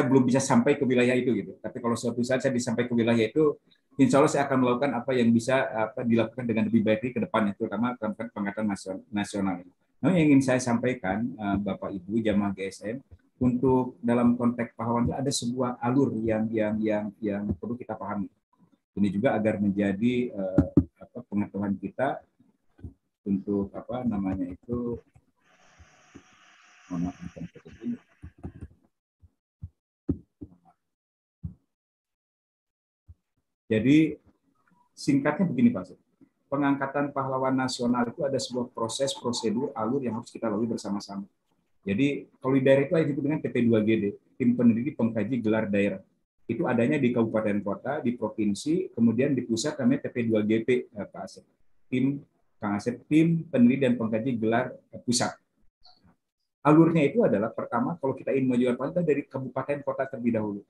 belum bisa sampai ke wilayah itu gitu. Tapi kalau suatu saat saya bisa sampai ke wilayah itu, insya Allah saya akan melakukan apa yang bisa dilakukan dengan lebih baik ke depannya, terutama pengangkatan nasional. Nah, yang ingin saya sampaikan Bapak Ibu jamaah GSM, untuk dalam konteks pahlawan ada sebuah alur yang perlu kita pahami. Ini juga agar menjadi pengetahuan kita untuk apa namanya itu, jadi singkatnya begini Pak Asep. Pengangkatan pahlawan nasional itu ada sebuah proses, prosedur, alur yang harus kita lalui bersama-sama. Jadi kalau di daerah itu disebut dengan TP2GD, Tim Peneliti Pengkaji Gelar Daerah. Itu adanya di kabupaten kota, di provinsi, kemudian di pusat namanya TP2GP, Pak Asep. Kang Asep, Tim Peneliti dan Pengkaji Gelar Pusat. Alurnya itu adalah pertama kalau kita ingin mengajukan pahlawan dari kabupaten kota terlebih dahulu.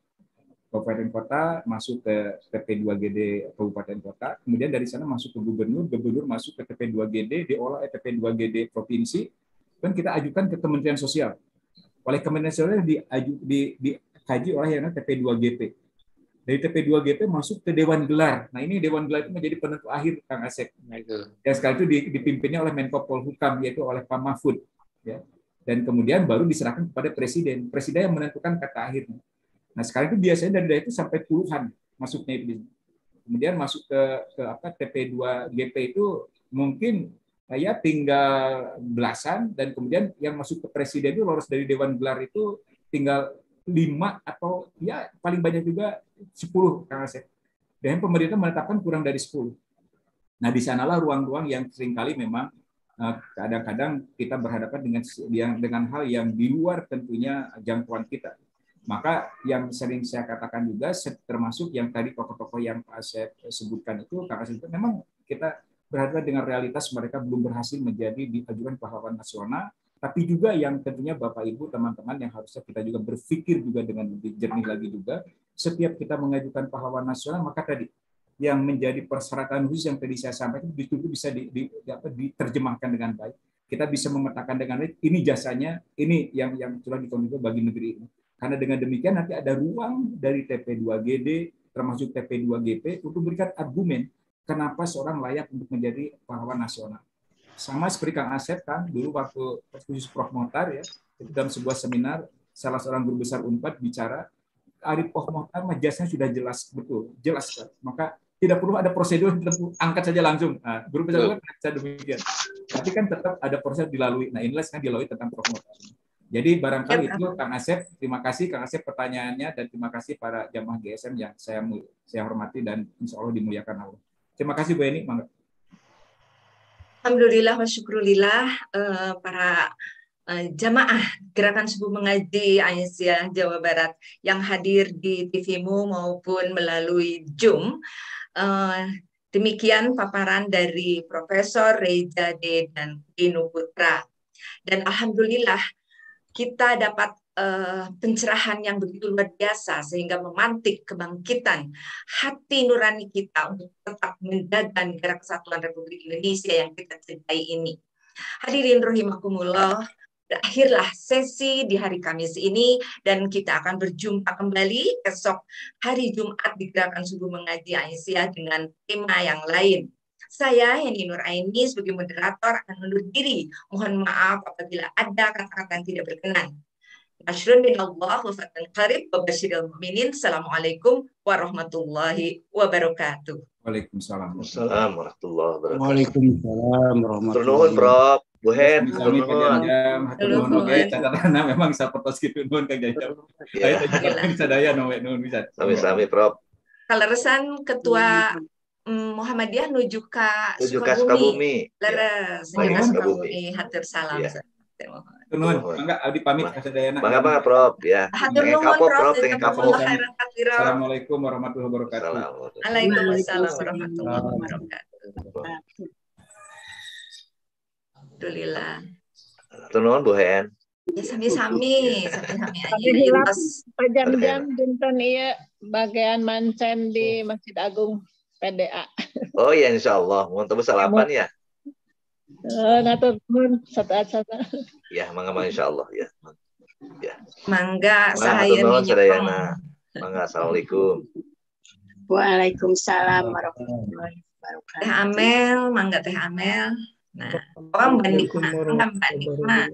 Kabupaten kota masuk ke TP2GD kabupaten kota, kemudian dari sana masuk ke gubernur, gubernur masuk ke TP2GD, diolah TP2GD provinsi, dan kita ajukan ke Kementerian Sosial. Oleh Kementerian Sosial dikaji oleh yang TP2GP. Dari TP2GP masuk ke Dewan Gelar. Nah ini Dewan Gelar itu menjadi penentu akhir Kang Asep. Dan sekarang itu dipimpinnya oleh Menko Polhukam, yaitu oleh Pak Mahfud. Ya. Dan kemudian baru diserahkan kepada Presiden. Presiden yang menentukan kata akhirnya. Nah sekarang itu biasanya dari itu sampai puluhan masuknya itu. Kemudian masuk ke TP2GP itu mungkin ya tinggal belasan, dan kemudian yang masuk ke Presiden itu lolos dari Dewan Gelar itu tinggal 5 atau ya paling banyak juga 10 Kang Asep. Dan pemerintah menetapkan kurang dari 10. Nah di sanalah ruang-ruang yang seringkali memang kadang-kadang kita berhadapan dengan hal yang di luar tentunya jangkauan kita. Maka yang sering saya katakan juga termasuk yang tadi tokoh-tokoh yang Pak Asep sebutkan itu, Kang Asep, memang kita berhadapan dengan realitas mereka belum berhasil menjadi diajukan pahlawan nasional, tapi juga yang tentunya Bapak Ibu teman-teman yang harusnya kita juga berpikir juga dengan lebih jernih lagi juga, setiap kita mengajukan pahlawan nasional maka tadi yang menjadi persyaratan khusus yang tadi saya sampaikan itu bisa diterjemahkan dengan baik. Kita bisa memetakan dengan baik ini jasanya, ini yang telah dikontribusi bagi negeri ini. Karena dengan demikian nanti ada ruang dari TP2GD termasuk TP2GP untuk memberikan argumen kenapa seorang layak untuk menjadi pahlawan nasional. Sama seperti Kang Asep kan dulu waktu khusus Prof Mohtar ya, itu dalam sebuah seminar salah seorang guru besar Unpad bicara Arif Prof Mohtar jasanya sudah jelas betul, jelas kan. Maka tidak perlu ada prosedur, angkat saja langsung. Nah, guru besar Unpad bisa demikian. Tapi kan tetap ada proses dilalui. Nah inilah sekarang dilalui tentang Prof Mohtar. Jadi barangkali itu Kang Asep, terima kasih Kang Asep pertanyaannya, dan terima kasih para jamaah GSM yang saya hormati dan insya Allah dimuliakan Allah. Terima kasih Bu Eni. Alhamdulillah wa syukurillah para jamaah Gerakan Subuh Mengaji Aisyah Jawa Barat yang hadir di TV-mu maupun melalui Zoom. Demikian paparan dari Profesor Reza D. dan Dino Putra. Dan alhamdulillah kita dapat pencerahan yang begitu luar biasa sehingga memantik kebangkitan hati nurani kita untuk tetap menjaga negara kesatuan Republik Indonesia yang kita cintai ini. Hadirin rahimakumullah, berakhirlah sesi di hari Kamis ini dan kita akan berjumpa kembali esok hari Jumat di Gerakan Subuh Mengaji Aisyah dengan tema yang lain. Saya, Heni Nur Aini, sebagai moderator akan undur diri. Mohon maaf apabila ada kata-kata yang tidak berkenan. Ashrun bin Allah wa fatan qarib wa basyiril mu'minin. Assalamualaikum warahmatullahi wabarakatuh. Waalaikumsalam. Assalamualaikum warahmatullahi wabarakatuh. Waalaikumsalam warahmatullahi Turnuhun, Prof. Bu Hen, turnuhun. Turnuhun. Catatan memang sapertos gitu nuhun Kang Jajab. Saya juga sadaya nuhun bisa. Sami-sami, Prof. Kaleresan Ketua Muhammadiyah nuju ka Sukabumi. Leres, Ya. Sukabumi. Hatur salam. Ya. Nuhun, mangga abdi pamit ka sadayana. Mangga Prof ya. Hatur Dengan nuhun kapok, Prof. dengan kapok. Assalamualaikum warahmatullahi wabarakatuh. Waalaikumsalam warahmatullahi wabarakatuh. Alhamdulillah. Turnuhun Bu Hen. Ya sami-sami aja. Jam-jam dinten ieu bagian mancen di Masjid Agung PDA. Oh ya insyaallah. Mun teu salapan ya. Natur nuhun sata-sata. Ya, mangga insyaallah ya. Ya. Mangga sahaya sadayana. Mangga assalamualaikum. Waalaikumsalam warahmatullahi wabarakatuh. Teh Amel, mangga Teh Amel. Nah, Mbak Nikma.